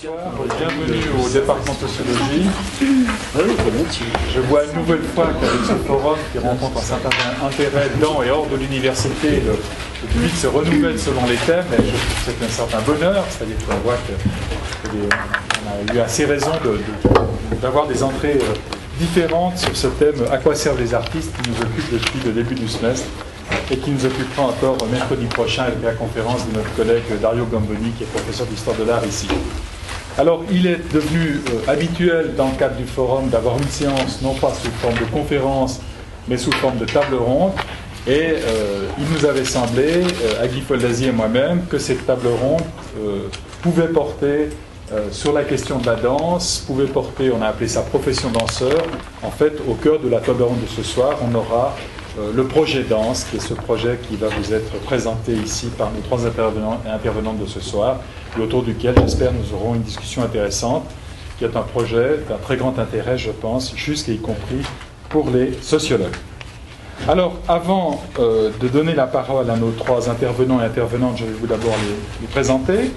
Bienvenue au département de sociologie. Je vois une nouvelle fois qu'avec ce forum qui rencontre un certain intérêt dans et hors de l'université, le public se renouvelle selon les thèmes, et je trouve que c'est un certain bonheur, c'est-à-dire qu'on voit qu'on a eu assez raison d'avoir des entrées différentes sur ce thème « À quoi servent les artistes ?» qui nous occupe depuis le début du semestre et qui nous occupera encore mercredi prochain avec la conférence de notre collègue Dario Gamboni, qui est professeur d'histoire de l'art ici. Alors, il est devenu habituel dans le cadre du forum d'avoir une séance, non pas sous forme de conférence, mais sous forme de table ronde. Et il nous avait semblé, à Guy Foldazy et moi-même, que cette table ronde pouvait porter sur la question de la danse, pouvait porter, on a appelé ça profession danseur. En fait, au cœur de la table ronde de ce soir, on aura le projet danse, qui est ce projet qui va vous être présenté ici par nos trois intervenants et intervenantes de ce soir, et autour duquel, j'espère, nous aurons une discussion intéressante, qui est un projet d'un très grand intérêt, je pense, jusqu'à y compris pour les sociologues. Alors, avant de donner la parole à nos trois intervenants et intervenantes, je vais vous d'abord les présenter.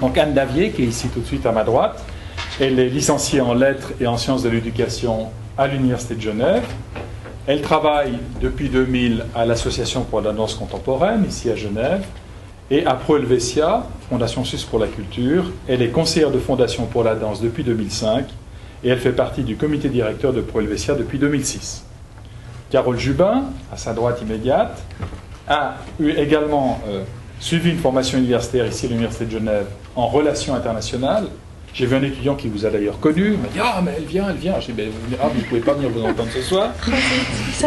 Donc, Anne Davier, qui est ici tout de suite à ma droite, elle est licenciée en lettres et en sciences de l'éducation à l'Université de Genève. Elle travaille depuis 2000 à l'Association pour la danse contemporaine, ici à Genève, et à Pro Helvetia, Fondation Suisse pour la culture. Elle est conseillère de Fondation pour la danse depuis 2005, et elle fait partie du comité directeur de Pro Helvetia depuis 2006. Carole Jubin, à sa droite immédiate, a eu également suivi une formation universitaire ici à l'Université de Genève en relations internationales. J'ai vu un étudiant qui vous a d'ailleurs connu, il m'a dit « Ah, mais elle vient. » J'ai dit « Ah, vous ne pouvez pas venir vous entendre ce soir. »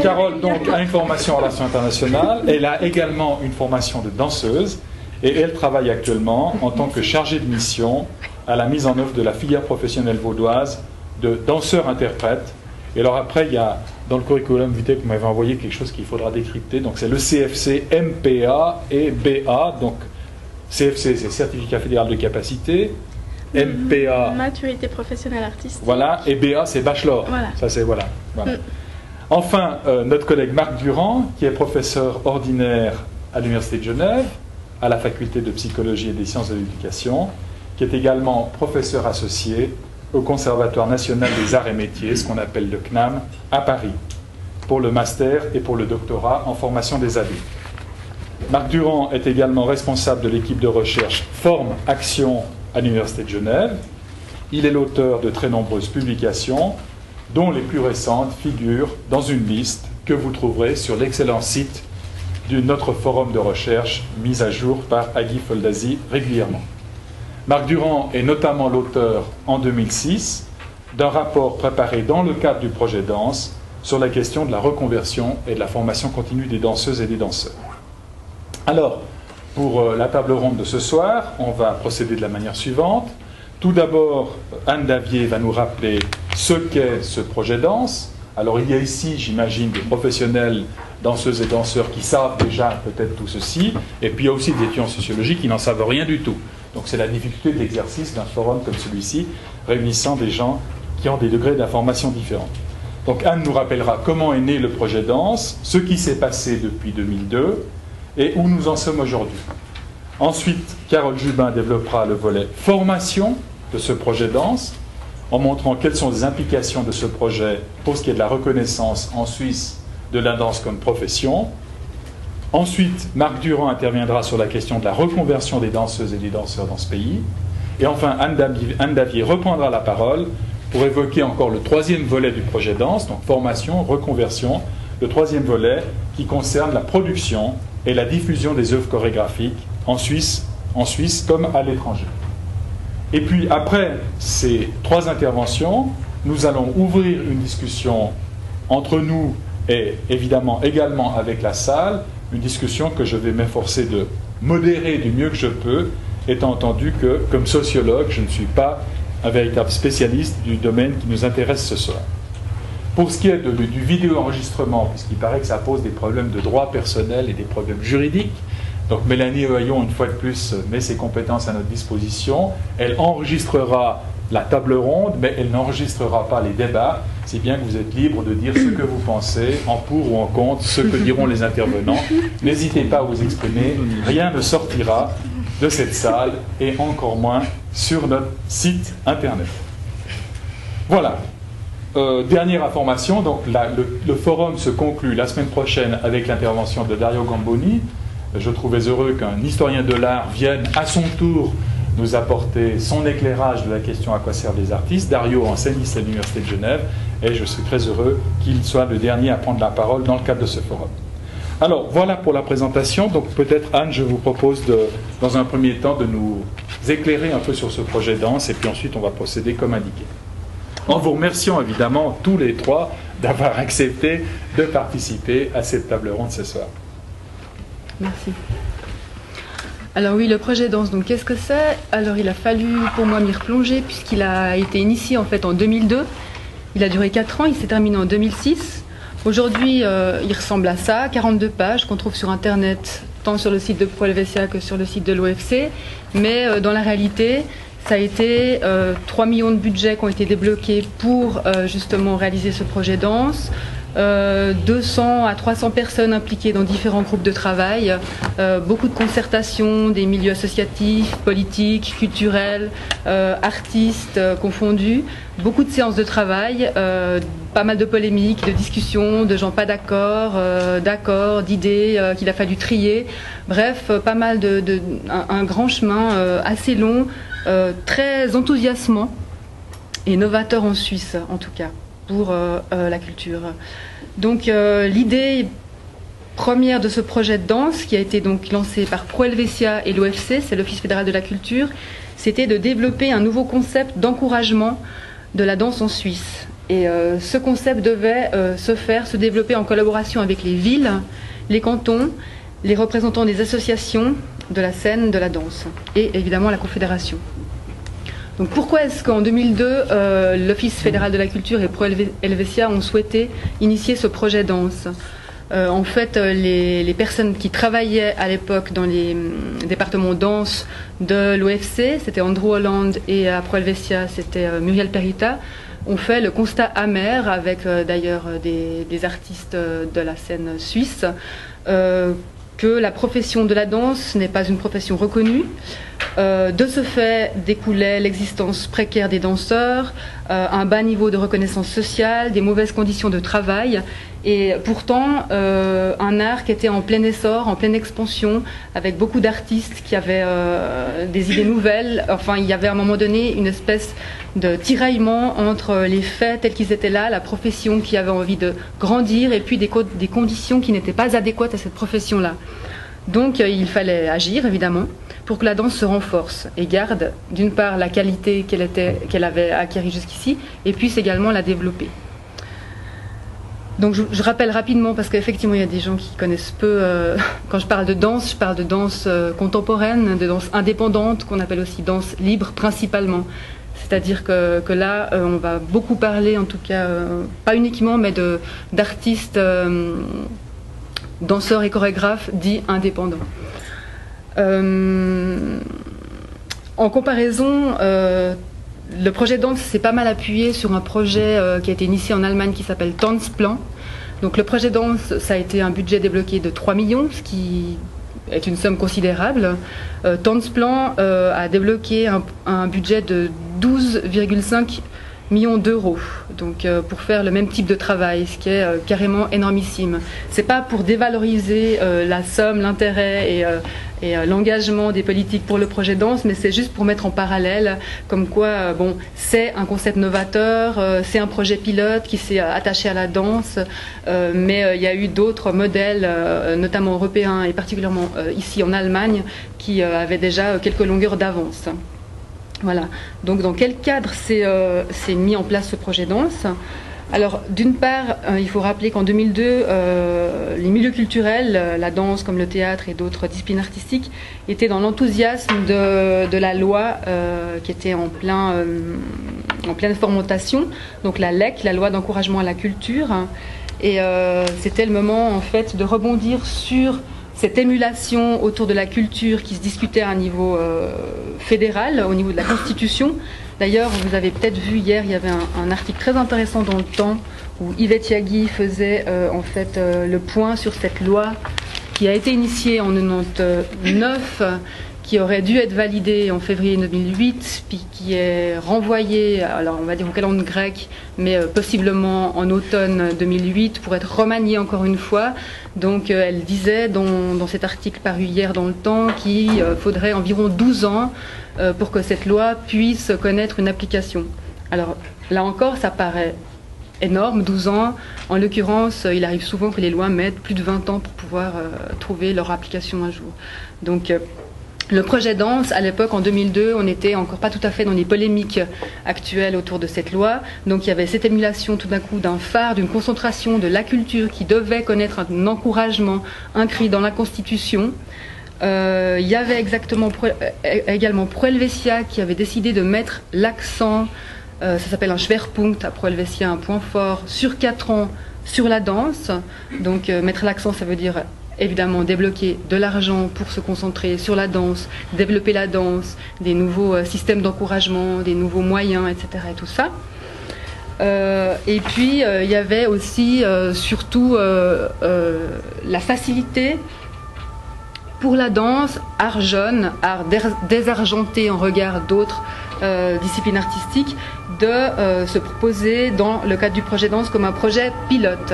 Carole, donc, a une formation en relations internationales. Elle a également une formation de danseuse. Et elle travaille actuellement en tant que chargée de mission à la mise en œuvre de la filière professionnelle vaudoise de danseurs-interprètes. Et alors après, il y a dans le curriculum vitae que vous m'avez envoyé quelque chose qu'il faudra décrypter. Donc c'est le CFC, MPA et BA. Donc CFC, c'est Certificat fédéral de capacité. MPA, maturité professionnelle artistique. Voilà, et BA, c'est bachelor. Voilà. Ça, c'est voilà. Enfin, notre collègue Marc Durand, qui est professeur ordinaire à l'Université de Genève, à la faculté de psychologie et des sciences de l'éducation, qui est également professeur associé au Conservatoire national des arts et métiers, ce qu'on appelle le CNAM, à Paris, pour le master et pour le doctorat en formation des adultes. Marc Durand est également responsable de l'équipe de recherche Forme Action à l'Université de Genève. Il est l'auteur de très nombreuses publications, dont les plus récentes figurent dans une liste que vous trouverez sur l'excellent site de notre forum de recherche mis à jour par Guy Foldazy régulièrement. Marc Durand est notamment l'auteur, en 2006, d'un rapport préparé dans le cadre du projet Danse sur la question de la reconversion et de la formation continue des danseuses et des danseurs. Alors, pour la table ronde de ce soir, on va procéder de la manière suivante. Tout d'abord, Anne Davier va nous rappeler ce qu'est ce projet Danse. Alors, il y a ici, j'imagine, des professionnels danseuses et danseurs qui savent déjà peut-être tout ceci, et puis il y a aussi des étudiants en sociologie qui n'en savent rien du tout. Donc c'est la difficulté de l'exercice d'un forum comme celui-ci, réunissant des gens qui ont des degrés d'information différents. Donc Anne nous rappellera comment est né le projet Danse, ce qui s'est passé depuis 2002, et où nous en sommes aujourd'hui. Ensuite, Carole Jubin développera le volet formation de ce projet Danse, en montrant quelles sont les implications de ce projet pour ce qui est de la reconnaissance en Suisse de la danse comme profession. Ensuite, Marc Durand interviendra sur la question de la reconversion des danseuses et des danseurs dans ce pays. Et enfin, Anne Davier reprendra la parole pour évoquer encore le troisième volet du projet Danse, donc formation, reconversion, le troisième volet qui concerne la production et la diffusion des œuvres chorégraphiques en Suisse comme à l'étranger. Et puis, après ces trois interventions, nous allons ouvrir une discussion entre nous et évidemment également avec la salle, une discussion que je vais m'efforcer de modérer du mieux que je peux, étant entendu que, comme sociologue, je ne suis pas un véritable spécialiste du domaine qui nous intéresse ce soir. Pour ce qui est du vidéo-enregistrement, puisqu'il paraît que ça pose des problèmes de droit personnel et des problèmes juridiques, donc Mélanie Oyon, une fois de plus, met ses compétences à notre disposition. Elle enregistrera la table ronde, mais elle n'enregistrera pas les débats, si bien que vous êtes libre de dire ce que vous pensez, en pour ou en contre, ce que diront les intervenants. N'hésitez pas à vous exprimer, rien ne sortira de cette salle et encore moins sur notre site internet. Voilà. Dernière information, donc le forum se conclut la semaine prochaine avec l'intervention de Dario Gamboni. Je trouvais heureux qu'un historien de l'art vienne à son tour nous apporter son éclairage de la question à quoi servent les artistes. Dario enseigne ici à l'Université de Genève et je suis très heureux qu'il soit le dernier à prendre la parole dans le cadre de ce forum. Alors voilà pour la présentation. Donc peut-être Anne, je vous propose dans un premier temps de nous éclairer un peu sur ce projet Danse et puis ensuite on va procéder comme indiqué. En vous remerciant évidemment tous les trois d'avoir accepté de participer à cette table ronde ce soir. Merci. Alors oui, le projet Danse, donc qu'est-ce que c'est? Alors il a fallu pour moi m'y replonger puisqu'il a été initié en fait en 2002. Il a duré 4 ans, il s'est terminé en 2006. Aujourd'hui, il ressemble à ça, 42 pages qu'on trouve sur Internet, tant sur le site de Pro Helvetia que sur le site de l'OFC. Mais dans la réalité, ça a été 3 millions de budgets qui ont été débloqués pour justement réaliser ce projet Danse. 200 à 300 personnes impliquées dans différents groupes de travail, beaucoup de concertations, des milieux associatifs, politiques, culturels, artistes confondus, beaucoup de séances de travail, pas mal de polémiques, de discussions, de gens pas d'accord, d'accords, d'idées qu'il a fallu trier. Bref, pas mal un grand chemin assez long, très enthousiasmant et novateur en Suisse en tout cas pour la culture. Donc l'idée première de ce projet de danse, qui a été donc lancé par Pro Helvetia et l'OFC, c'est l'Office fédéral de la culture, c'était de développer un nouveau concept d'encouragement de la danse en Suisse. Et ce concept devait se développer en collaboration avec les villes, les cantons, les représentants des associations de la scène de la danse et évidemment la Confédération. Donc pourquoi est-ce qu'en 2002, l'Office fédéral de la culture et Pro Helvetia ont souhaité initier ce projet Danse? En fait, les personnes qui travaillaient à l'époque dans les départements danse de l'OFC, c'était Andrew Holland, et à Pro Helvetia, c'était Muriel Perita, ont fait le constat amer, avec d'ailleurs des artistes de la scène suisse, que la profession de la danse n'est pas une profession reconnue. De ce fait découlait l'existence précaire des danseurs, un bas niveau de reconnaissance sociale, des mauvaises conditions de travail, et pourtant un art qui était en plein essor, en pleine expansion, avec beaucoup d'artistes qui avaient des idées nouvelles. Enfin, il y avait à un moment donné une espèce de tiraillement entre les faits tels qu'ils étaient là, la profession qui avait envie de grandir, et puis des conditions qui n'étaient pas adéquates à cette profession-là. Donc il fallait agir, évidemment, pour que la danse se renforce et garde, d'une part, la qualité qu'elle avait acquérie jusqu'ici, et puis également la développer. Donc je rappelle rapidement, parce qu'effectivement il y a des gens qui connaissent peu, quand je parle de danse contemporaine, de danse indépendante, qu'on appelle aussi danse libre principalement. C'est-à-dire que là, on va beaucoup parler, en tout cas, pas uniquement, mais d'artistes, danseurs et chorégraphes dits indépendants. En comparaison, le projet Danse s'est pas mal appuyé sur un projet qui a été initié en Allemagne qui s'appelle Tanzplan. Donc le projet Danse, ça a été un budget débloqué de 3 millions, ce qui est une somme considérable. Tanzplan a débloqué un budget de 12,5 millions d'euros, donc pour faire le même type de travail, ce qui est carrément énormissime. C'est pas pour dévaloriser la somme, l'intérêt et l'engagement des politiques pour le projet Danse, mais c'est juste pour mettre en parallèle comme quoi bon, c'est un concept novateur, c'est un projet pilote qui s'est attaché à la danse, mais il y a eu d'autres modèles, notamment européens et particulièrement ici en Allemagne, qui avaient déjà quelques longueurs d'avance. Voilà. Donc dans quel cadre s'est mis en place ce projet Danse? Alors d'une part, il faut rappeler qu'en 2002, les milieux culturels, la danse comme le théâtre et d'autres disciplines artistiques, étaient dans l'enthousiasme de la loi qui était en pleine fermentation, donc la LEC, la loi d'encouragement à la culture, et c'était le moment en fait de rebondir sur cette émulation autour de la culture qui se discutait à un niveau fédéral, au niveau de la Constitution. D'ailleurs, vous avez peut-être vu hier, il y avait un article très intéressant dans le Temps où Yvette Yagui faisait en fait le point sur cette loi qui a été initiée en 1999, qui aurait dû être validé en février 2008, puis qui est renvoyé, alors on va dire au calendrier grec, mais possiblement en automne 2008, pour être remanié encore une fois. Donc elle disait dans cet article paru hier dans Le Temps qu'il faudrait environ 12 ans pour que cette loi puisse connaître une application. Alors là encore, ça paraît énorme, 12 ans. En l'occurrence, il arrive souvent que les lois mettent plus de 20 ans pour pouvoir trouver leur application un jour. Donc le projet Danse, à l'époque, en 2002, on n'était encore pas tout à fait dans les polémiques actuelles autour de cette loi. Donc il y avait cette émulation tout d'un coup d'un phare, d'une concentration de la culture qui devait connaître un encouragement inscrit dans la Constitution. Il y avait également Pro Helvetia qui avait décidé de mettre l'accent, ça s'appelle un Schwerpunkt à Pro Helvetia, un point fort, sur 4 ans sur la danse. Donc mettre l'accent, ça veut dire évidemment débloquer de l'argent pour se concentrer sur la danse, développer la danse, des nouveaux systèmes d'encouragement, des nouveaux moyens, etc. et tout ça. Et puis il y avait aussi surtout la facilité pour la danse, art jeune, art désargenté en regard d'autres disciplines artistiques, de se proposer dans le cadre du projet Danse comme un projet pilote,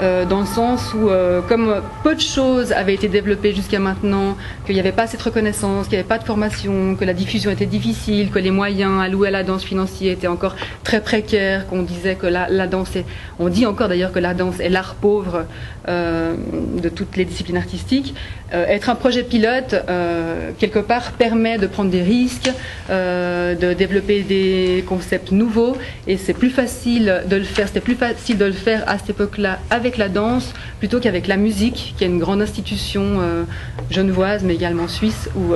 dans le sens où comme peu de choses avaient été développées jusqu'à maintenant, qu'il n'y avait pas cette reconnaissance, qu'il n'y avait pas de formation, que la diffusion était difficile, que les moyens alloués à la danse financiers étaient encore très précaires, qu'on disait que la danse est, on dit encore d'ailleurs que la danse est l'art pauvre de toutes les disciplines artistiques. Être un projet pilote, quelque part, permet de prendre des risques, de développer des concepts nouveaux, et c'est plus facile de le faire, c'était plus facile de le faire à cette époque-là avec la danse plutôt qu'avec la musique, qui est une grande institution genevoise mais également suisse, où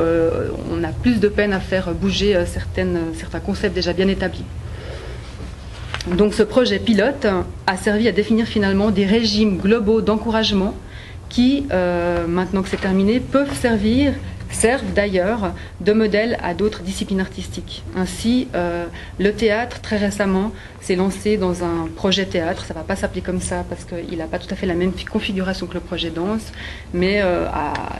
on a plus de peine à faire bouger certains concepts déjà bien établis. Donc ce projet pilote a servi à définir finalement des régimes globaux d'encouragement qui, maintenant que c'est terminé, servent d'ailleurs de modèle à d'autres disciplines artistiques. Ainsi, le théâtre, très récemment, s'est lancé dans un projet théâtre. Ça ne va pas s'appeler comme ça parce qu'il n'a pas tout à fait la même configuration que le projet Danse, mais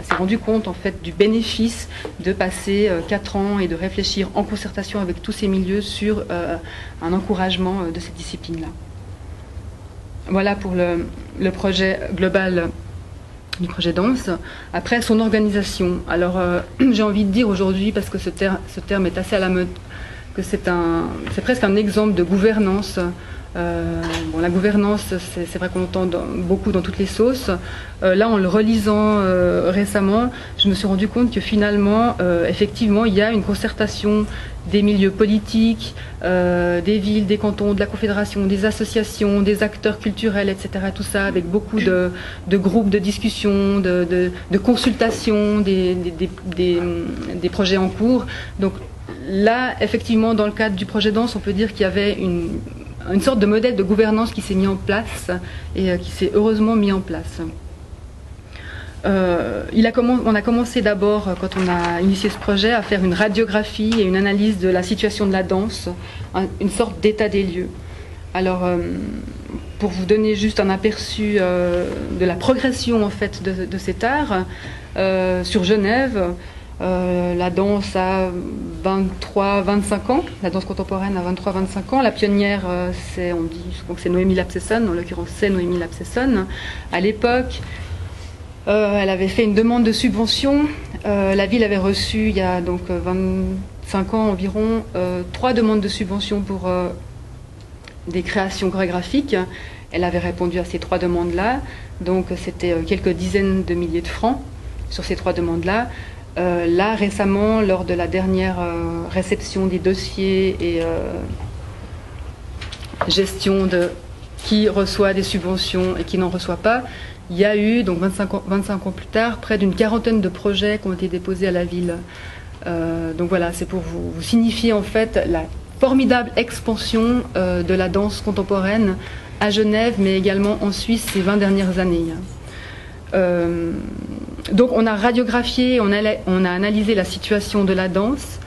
s'est rendu compte en fait du bénéfice de passer 4 ans et de réfléchir en concertation avec tous ces milieux sur un encouragement de cette discipline-là. Voilà pour le projet global du projet Danse. Après, son organisation. Alors, j'ai envie de dire aujourd'hui, parce que ce terme est assez à la mode, que c'est presque un exemple de gouvernance. Bon, la gouvernance, c'est vrai qu'on l'entend beaucoup dans toutes les sauces. Là, en le relisant récemment, je me suis rendu compte que finalement, effectivement, il y a une concertation des milieux politiques, des villes, des cantons, de la Confédération, des associations, des acteurs culturels, etc. Tout ça, avec beaucoup de groupes de discussion, de consultation des projets en cours. Donc là, effectivement, dans le cadre du projet Danse, on peut dire qu'il y avait une sorte de modèle de gouvernance qui s'est mis en place et qui s'est heureusement mis en place. On a commencé d'abord, quand on a initié ce projet, à faire une radiographie et une analyse de la situation de la danse, une sorte d'état des lieux. Alors, pour vous donner juste un aperçu de la progression en fait de cet art, sur Genève, la danse a 23-25 ans, la danse contemporaine a 23-25 ans. La pionnière, c'est Noémie Lapsesson, en l'occurrence c'est Noémie Lapsesson. À l'époque, elle avait fait une demande de subvention. La ville avait reçu, il y a donc 25 ans environ, 3 demandes de subvention pour des créations chorégraphiques. Elle avait répondu à ces 3 demandes-là. Donc c'était quelques dizaines de milliers de francs sur ces 3 demandes-là. Là, récemment, lors de la dernière réception des dossiers et gestion de qui reçoit des subventions et qui n'en reçoit pas, il y a eu, donc 25 ans plus tard, près d'une 40aine de projets qui ont été déposés à la ville. Donc voilà, c'est pour vous signifier en fait la formidable expansion de la danse contemporaine à Genève, mais également en Suisse ces 20 dernières années. Donc on a radiographié, on a analysé la situation de la danse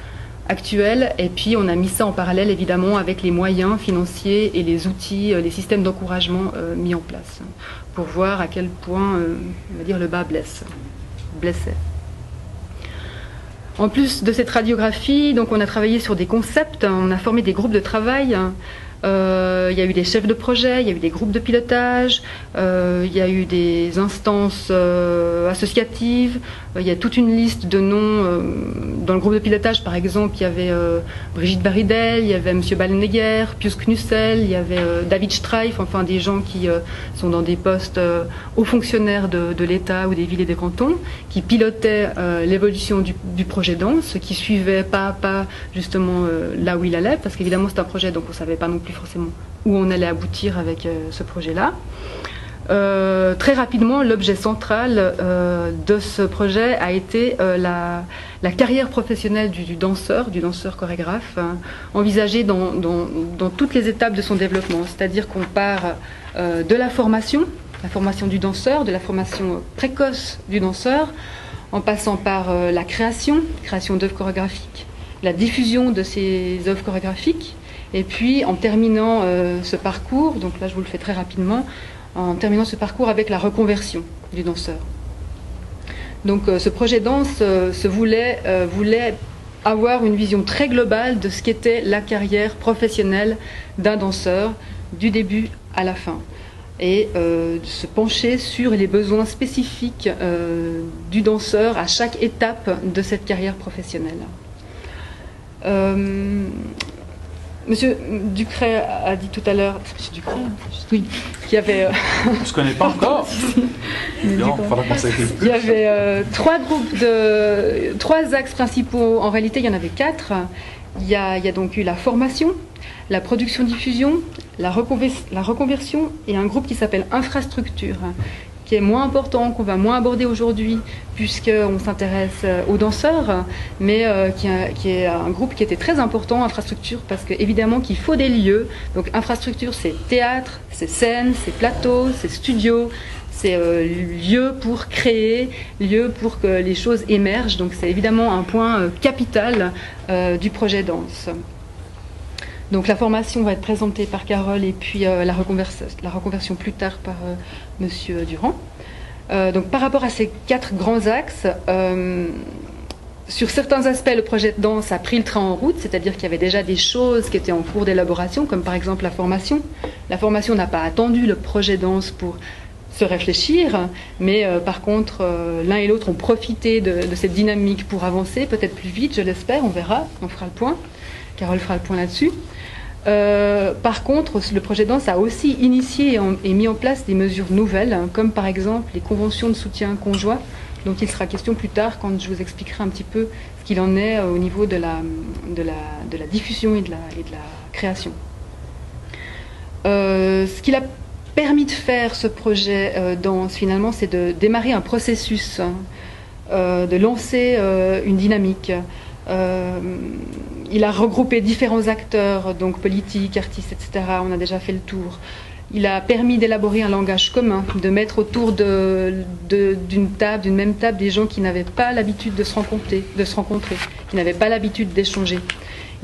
actuelle, et puis on a mis ça en parallèle évidemment avec les moyens financiers et les outils, les systèmes d'encouragement mis en place, pour voir à quel point on va dire, le bas blessait. En plus de cette radiographie, donc on a travaillé sur des concepts, on a formé des groupes de travail. Il y a eu des chefs de projet, il y a eu des groupes de pilotage, il y a eu des instances associatives, il y a toute une liste de noms. Dans le groupe de pilotage, par exemple, il y avait Brigitte Baridel, il y avait M. Ballenegger, Pius Knussel, il y avait David Streif, enfin des gens qui sont dans des postes hauts fonctionnaires de l'État ou des villes et des cantons, qui pilotaient l'évolution du projet Danse, qui suivaient pas à pas justement là où il allait, parce qu'évidemment c'est un projet, donc on ne savait pas non plus forcément où on allait aboutir avec ce projet-là. Très rapidement, l'objet central de ce projet a été la carrière professionnelle du danseur chorégraphe, envisagée dans toutes les étapes de son développement. C'est-à-dire qu'on part de la formation du danseur, de la formation précoce du danseur, en passant par la création d'œuvres chorégraphiques, la diffusion de ces œuvres chorégraphiques, et puis en terminant ce parcours, donc là je vous le fais très rapidement, en terminant ce parcours avec la reconversion du danseur. Donc ce projet Danse voulait avoir une vision très globale de ce qu'était la carrière professionnelle d'un danseur du début à la fin, et se pencher sur les besoins spécifiques du danseur à chaque étape de cette carrière professionnelle. Monsieur Ducret a dit tout à l'heure, Monsieur Ducret, oui, qu'il y avait... On ne se connaît pas encore. Non, il faudra qu'on s'écrive plus. Il y avait trois axes principaux. En réalité, il y en avait 4. Il y a donc eu la formation, la production-diffusion, la reconversion et un groupe qui s'appelle infrastructure, qui est moins important, qu'on va moins aborder aujourd'hui, puisqu'on s'intéresse aux danseurs, mais qui est un groupe qui était très important, infrastructure, parce qu'évidemment qu'il faut des lieux. Donc infrastructure, c'est théâtre, c'est scène, c'est plateau, c'est studio, c'est lieu pour créer, lieu pour que les choses émergent. Donc c'est évidemment un point capital du projet Danse. Donc la formation va être présentée par Carole, et puis la reconversion plus tard par Monsieur Durand. Donc par rapport à ces 4 grands axes, sur certains aspects, le projet Danse a pris le train en route, c'est-à-dire qu'il y avait déjà des choses qui étaient en cours d'élaboration, comme par exemple la formation. La formation n'a pas attendu le projet Danse pour se réfléchir, mais par contre, l'un et l'autre ont profité de cette dynamique pour avancer, peut-être plus vite, je l'espère, on verra, on fera le point. Carole fera le point là-dessus. Par contre, le projet Danse a aussi initié et mis en place des mesures nouvelles, comme par exemple les conventions de soutien conjoint, dont il sera question plus tard quand je vous expliquerai un petit peu ce qu'il en est au niveau de la diffusion et de la création. Ce qu'il a permis de faire, ce projet Danse, finalement, c'est de démarrer un processus, de lancer une dynamique. Il a regroupé différents acteurs, donc politiques, artistes, etc. On a déjà fait le tour. Il a permis d'élaborer un langage commun, de mettre autour d'une même table, des gens qui n'avaient pas l'habitude de se rencontrer, qui n'avaient pas l'habitude d'échanger.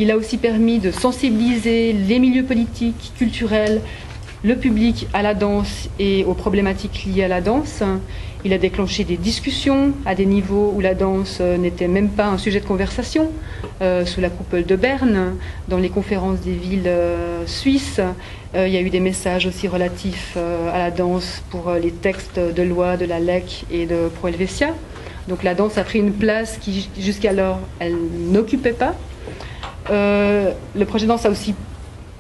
Il a aussi permis de sensibiliser les milieux politiques, culturels, le public à la danse et aux problématiques liées à la danse. Il a déclenché des discussions à des niveaux où la danse n'était même pas un sujet de conversation, sous la coupole de Berne, dans les conférences des villes suisses. Il y a eu des messages aussi relatifs à la danse pour les textes de loi de la LEC et de Pro Helvetia. Donc la danse a pris une place qui jusqu'alors elle n'occupait pas. Le projet Danse a aussi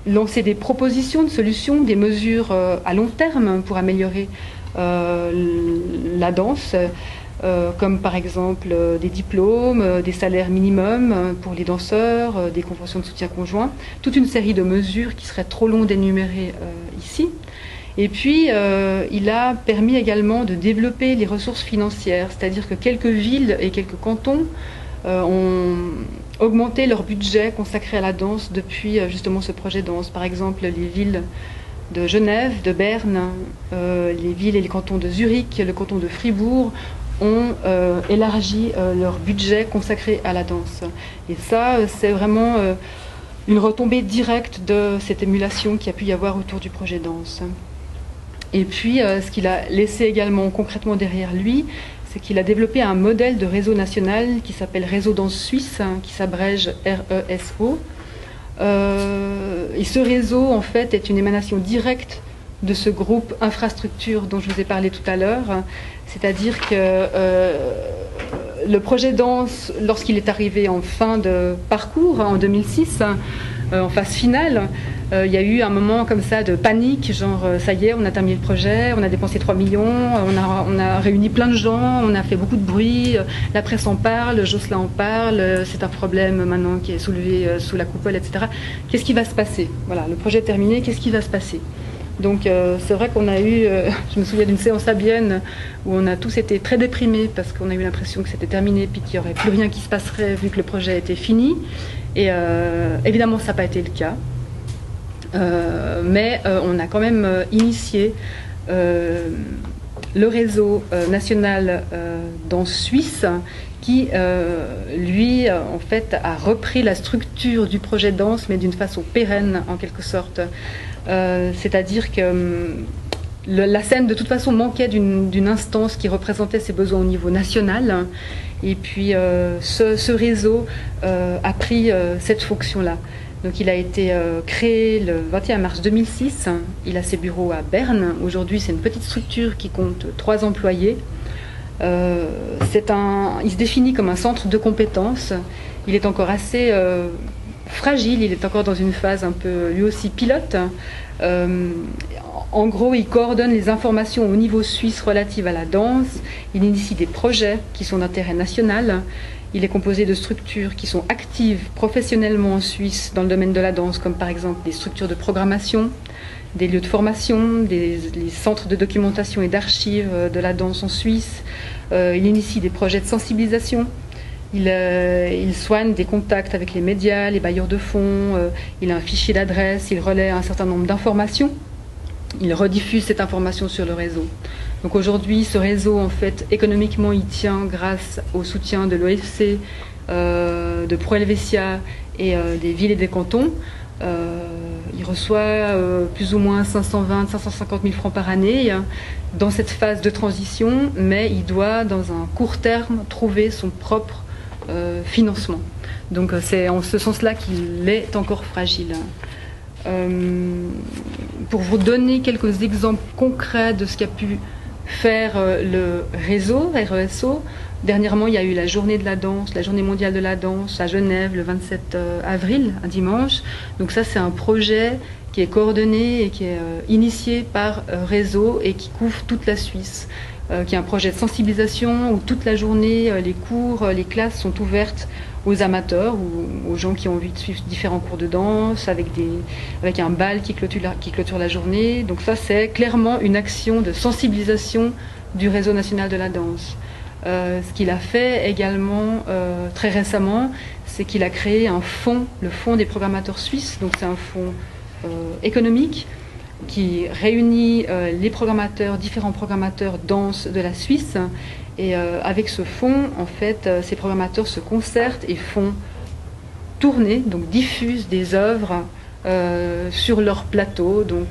lancé des propositions de solutions, des mesures à long terme pour améliorer la danse, comme par exemple des diplômes, des salaires minimums pour les danseurs, des conventions de soutien conjoint, toute une série de mesures qui seraient trop longues d'énumérer ici. Et puis, il a permis également de développer les ressources financières, c'est-à-dire que quelques villes et quelques cantons ont augmenté leur budget consacré à la danse depuis justement ce projet Danse. Par exemple, les villes de Genève, de Berne, les villes et les cantons de Zurich, le canton de Fribourg ont élargi leur budget consacré à la danse. Et ça, c'est vraiment une retombée directe de cette émulation qu'il y a pu y avoir autour du projet Danse. Et puis, ce qu'il a laissé également concrètement derrière lui, c'est qu'il a développé un modèle de réseau national qui s'appelle Réseau Danse Suisse, qui s'abrège RESO. Et ce réseau, en fait, est une émanation directe de ce groupe infrastructure dont je vous ai parlé tout à l'heure. C'est-à-dire que le projet danse, lorsqu'il est arrivé en fin de parcours, en 2006, en phase finale, il y a eu un moment comme ça de panique, genre ça y est, on a terminé le projet, on a dépensé 3 millions, on a réuni plein de gens, on a fait beaucoup de bruit, la presse en parle, Jocelyn en parle, c'est un problème maintenant qui est soulevé sous la coupole, etc. Qu'est-ce qui va se passer? Voilà, le projet est terminé, qu'est-ce qui va se passer? Donc c'est vrai qu'on a eu, je me souviens d'une séance à Bienne où on a tous été très déprimés parce qu'on a eu l'impression que c'était terminé puis qu'il n'y aurait plus rien qui se passerait vu que le projet était fini. Et évidemment ça n'a pas été le cas. Mais on a quand même initié le réseau national danse suisse qui, lui, en fait, a repris la structure du projet danse, mais d'une façon pérenne, en quelque sorte. C'est-à-dire que la scène, de toute façon, manquait d'une instance qui représentait ses besoins au niveau national. Et puis, ce réseau a pris cette fonction-là. Donc il a été créé le 21 mars 2006, il a ses bureaux à Berne, aujourd'hui c'est une petite structure qui compte 3 employés. Il se définit comme un centre de compétences, il est encore assez fragile, il est encore dans une phase un peu lui aussi pilote. En gros, il coordonne les informations au niveau suisse relatives à la danse, il initie des projets qui sont d'intérêt national. Il est composé de structures qui sont actives professionnellement en Suisse dans le domaine de la danse, comme par exemple des structures de programmation, des lieux de formation, les centres de documentation et d'archives de la danse en Suisse. Il initie des projets de sensibilisation. Il soigne des contacts avec les médias, les bailleurs de fonds. Il a un fichier d'adresse. Il relaie un certain nombre d'informations. Il rediffuse cette information sur le réseau. Donc aujourd'hui, ce réseau, en fait, économiquement, il tient grâce au soutien de l'OFC, de Pro Helvetia et des villes et des cantons. Il reçoit plus ou moins 520 550 000 francs par année dans cette phase de transition, mais il doit, dans un court terme, trouver son propre financement. Donc c'est en ce sens-là qu'il est encore fragile. Pour vous donner quelques exemples concrets de ce qu'a pu faire le réseau, RESO, dernièrement il y a eu la journée de la danse, la journée mondiale de la danse à Genève le 27 avril, un dimanche. Donc ça c'est un projet qui est coordonné et qui est initié par Réseau et qui couvre toute la Suisse, qui est un projet de sensibilisation où toute la journée les cours, les classes sont ouvertes aux amateurs ou aux gens qui ont envie de suivre différents cours de danse avec un bal qui clôture la journée. Donc ça, c'est clairement une action de sensibilisation du réseau national de la danse. Ce qu'il a fait également très récemment, c'est qu'il a créé un fonds, le fonds des programmateurs suisses. Donc c'est un fonds économique qui réunit les programmateurs, différents programmateurs danse de la Suisse. Et avec ce fonds, en fait, ces programmateurs se concertent et font tourner, donc diffusent des œuvres sur leur plateau, donc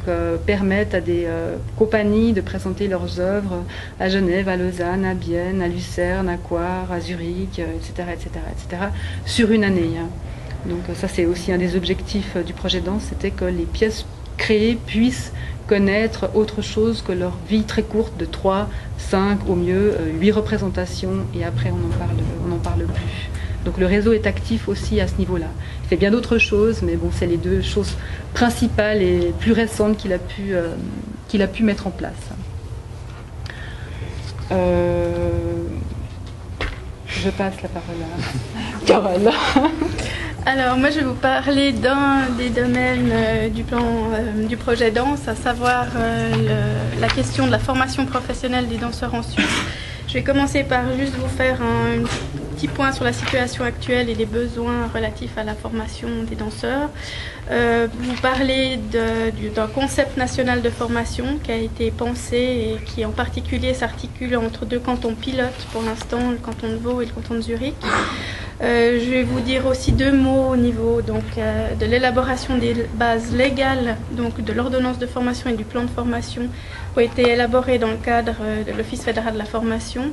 permettent à des compagnies de présenter leurs œuvres à Genève, à Lausanne, à Bienne, à Lucerne, à Coire, à Zurich, etc., sur une année. Donc ça, c'est aussi un des objectifs du projet danse, c'était que les pièces créées puissent connaître autre chose que leur vie très courte de 3, 5, au mieux 8 représentations, et après on n'en parle plus. Donc le réseau est actif aussi à ce niveau-là. Il fait bien d'autres choses, mais bon, c'est les 2 choses principales et plus récentes qu'il a pu mettre en place. Je passe la parole à Carole. Alors moi je vais vous parler d'un des domaines du projet danse, à savoir la question de la formation professionnelle des danseurs en Suisse. Je vais commencer par juste vous faire un petit point sur la situation actuelle et les besoins relatifs à la formation des danseurs. Vous parler d'un concept national de formation qui a été pensé et qui en particulier s'articule entre 2 cantons pilotes pour l'instant, le canton de Vaud et le canton de Zurich. Je vais vous dire aussi 2 mots au niveau de l'élaboration des bases légales, donc de l'ordonnance de formation et du plan de formation, qui ont été élaborés dans le cadre de l'Office fédéral de la formation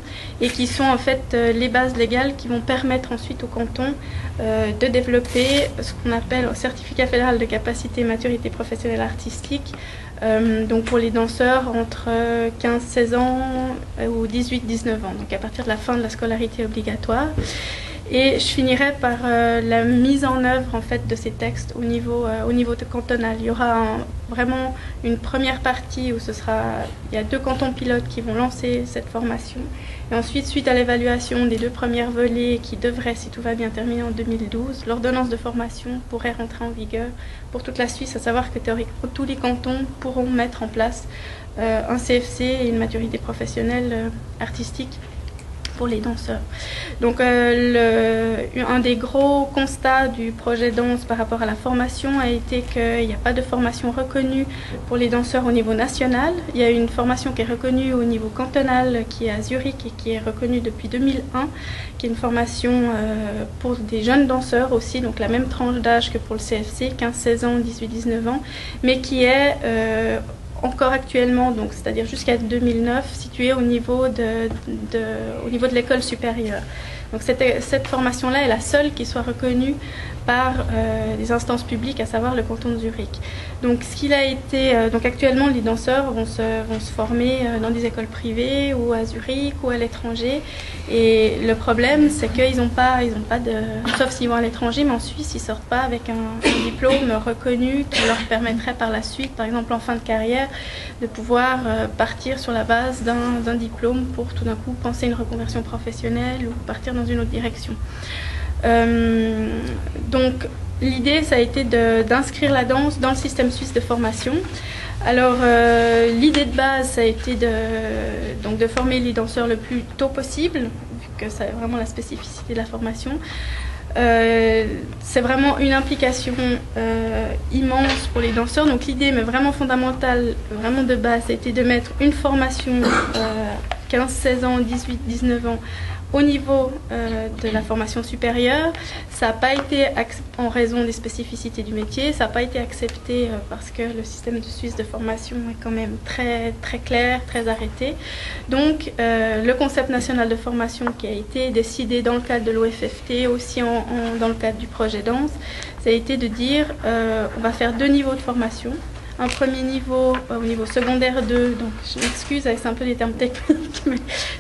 et qui sont en fait les bases légales qui vont permettre ensuite au canton de développer ce qu'on appelle un certificat fédéral de capacité et maturité professionnelle artistique, donc pour les danseurs entre 15-16 ans ou 18-19 ans, donc à partir de la fin de la scolarité obligatoire. Et je finirai par la mise en œuvre en fait de ces textes au niveau cantonal. Il y aura vraiment une première partie où il y a 2 cantons pilotes qui vont lancer cette formation. Et ensuite, suite à l'évaluation des 2 premières volées qui devraient, si tout va bien, terminer en 2012, l'ordonnance de formation pourrait rentrer en vigueur pour toute la Suisse, à savoir que théoriquement tous les cantons pourront mettre en place un CFC et une maturité professionnelle artistique pour les danseurs. Donc un des gros constats du projet danse par rapport à la formation a été qu'il n'y a pas de formation reconnue pour les danseurs au niveau national. Il y a une formation qui est reconnue au niveau cantonal, qui est à Zurich et qui est reconnue depuis 2001, qui est une formation pour des jeunes danseurs aussi, donc la même tranche d'âge que pour le CFC, 15-16 ans, 18-19 ans, mais qui est encore actuellement, donc c'est-à-dire jusqu'à 2009, située au niveau de l'école supérieure. Donc cette formation-là est la seule qui soit reconnue par des instances publiques, à savoir le canton de Zurich. Donc ce qu'il a été, donc actuellement les danseurs vont se former dans des écoles privées ou à Zurich ou à l'étranger. Et le problème, c'est qu'ils n'ont pas de, sauf s'ils vont à l'étranger, mais en Suisse ils sortent pas avec un diplôme reconnu qui leur permettrait par la suite, par exemple en fin de carrière, de pouvoir partir sur la base d'un diplôme pour tout d'un coup penser une reconversion professionnelle ou partir dans une autre direction. Donc l'idée, ça a été d'inscrire la danse dans le système suisse de formation. Alors l'idée de base, ça a été de former les danseurs le plus tôt possible, vu que c'est vraiment la spécificité de la formation. C'est vraiment une implication immense pour les danseurs. Donc l'idée, mais vraiment fondamentale, vraiment de base, ça a été de mettre une formation 15-16 ans, 18-19 ans au niveau de la formation supérieure. Ça n'a pas été en raison des spécificités du métier, ça n'a pas été accepté parce que le système suisse de formation est quand même très, très clair, très arrêté. Donc le concept national de formation qui a été décidé dans le cadre de l'OFFT, aussi dans le cadre du projet danse, ça a été de dire on va faire 2 niveaux de formation. Un premier niveau au niveau secondaire 2, donc je m'excuse, c'est un peu des termes techniques, mais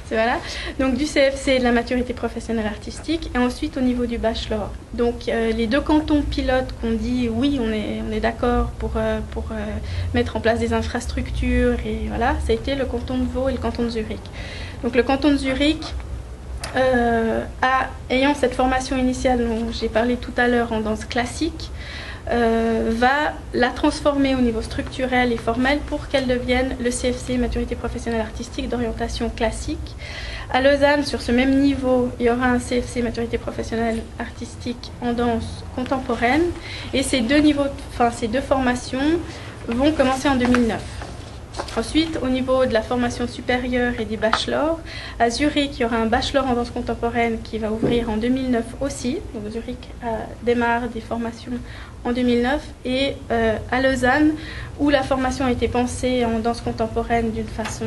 c'est voilà. Donc du CFC et de la maturité professionnelle artistique, et ensuite au niveau du bachelor. Donc les 2 cantons pilotes qu'on dit oui, on est d'accord pour mettre en place des infrastructures, et voilà, ça a été le canton de Vaud et le canton de Zurich. Donc le canton de Zurich, ayant cette formation initiale dont j'ai parlé tout à l'heure en danse classique, va la transformer au niveau structurel et formel pour qu'elle devienne le CFC, maturité professionnelle artistique d'orientation classique. À Lausanne, sur ce même niveau, il y aura un CFC, maturité professionnelle artistique en danse contemporaine, et ces 2 formations vont commencer en 2009. Ensuite, au niveau de la formation supérieure et des bachelors, à Zurich, il y aura un bachelor en danse contemporaine qui va ouvrir en 2009 aussi. Donc Zurich démarre des formations en 2009. Et à Lausanne, où la formation a été pensée en danse contemporaine d'une façon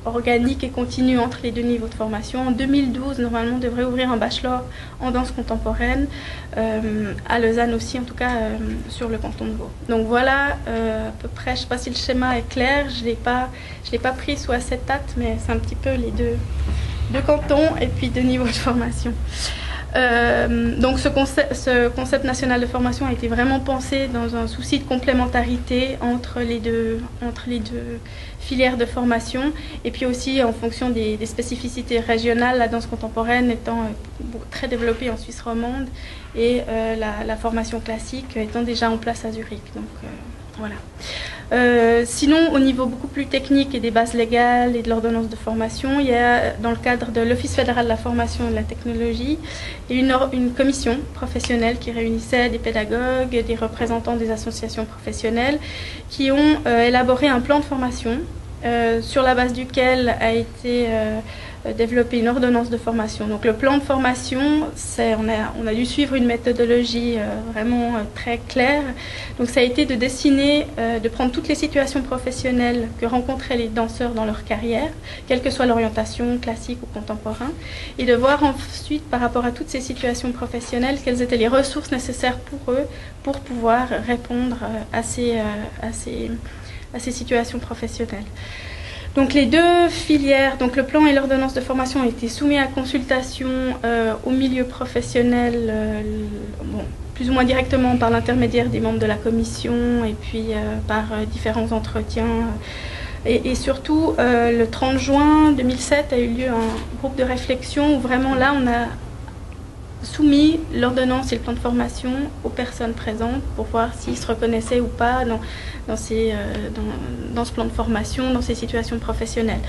organique et continue entre les 2 niveaux de formation, en 2012, normalement, on devrait ouvrir un bachelor en danse contemporaine, à Lausanne aussi, en tout cas sur le canton de Vaud. Donc voilà, à peu près, je ne sais pas si le schéma est clair, je ne l'ai pas pris sous acétate, mais c'est un petit peu les deux cantons et puis 2 niveaux de formation. Donc ce concept national de formation a été vraiment pensé dans un souci de complémentarité entre les deux filières de formation, et puis aussi en fonction des spécificités régionales, la danse contemporaine étant très développée en Suisse romande et la formation classique étant déjà en place à Zurich. Donc voilà. Sinon, au niveau beaucoup plus technique et des bases légales et de l'ordonnance de formation, il y a, dans le cadre de l'Office fédéral de la formation et de la technologie, une commission professionnelle qui réunissait des pédagogues, des représentants des associations professionnelles, qui ont élaboré un plan de formation sur la base duquel a été développer une ordonnance de formation. Donc le plan de formation, on a dû suivre une méthodologie vraiment très claire. Donc ça a été de dessiner, de prendre toutes les situations professionnelles que rencontraient les danseurs dans leur carrière, quelle que soit l'orientation, classique ou contemporain, et de voir ensuite par rapport à toutes ces situations professionnelles quelles étaient les ressources nécessaires pour eux pour pouvoir répondre à ces situations professionnelles. Donc les deux filières, donc le plan et l'ordonnance de formation ont été soumis à consultation au milieu professionnel, plus ou moins directement par l'intermédiaire des membres de la commission et puis par différents entretiens. Et surtout, le 30 juin 2007 a eu lieu un groupe de réflexion où vraiment là on a soumis l'ordonnance et le plan de formation aux personnes présentes pour voir s'ils se reconnaissaient ou pas dans ce plan de formation, dans ces situations professionnelles.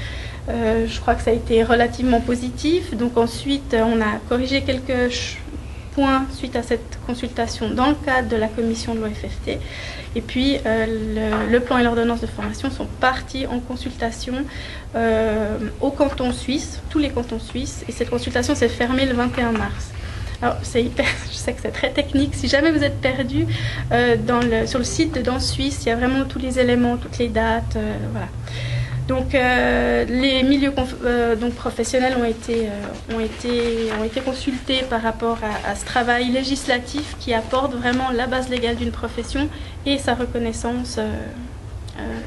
Je crois que ça a été relativement positif. Donc ensuite, on a corrigé quelques points suite à cette consultation dans le cadre de la commission de l'OFFT. Et puis, le plan et l'ordonnance de formation sont partis en consultation au canton suisse, tous les cantons suisses. Et cette consultation s'est fermée le 21 mars. Alors, je sais que c'est très technique. Si jamais vous êtes perdu sur le site de Danse Suisse, il y a vraiment tous les éléments, toutes les dates. Voilà. Donc, les milieux professionnels ont été consultés par rapport à ce travail législatif qui apporte vraiment la base légale d'une profession et sa reconnaissance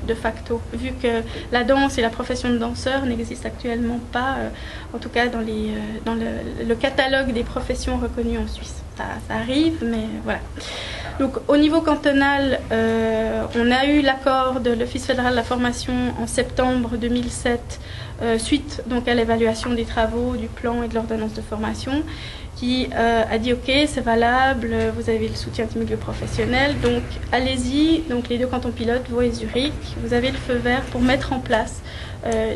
de facto, vu que la danse et la profession de danseur n'existent actuellement pas, en tout cas dans le catalogue des professions reconnues en Suisse. Ça arrive, mais voilà. Donc au niveau cantonal, on a eu l'accord de l'Office fédéral de la formation en septembre 2007, suite donc à l'évaluation des travaux, du plan et de l'ordonnance de formation, qui a dit ok, c'est valable, vous avez le soutien du milieu professionnel, donc allez-y, donc les deux cantons pilotes, Vaud et Zurich, vous avez le feu vert pour mettre en place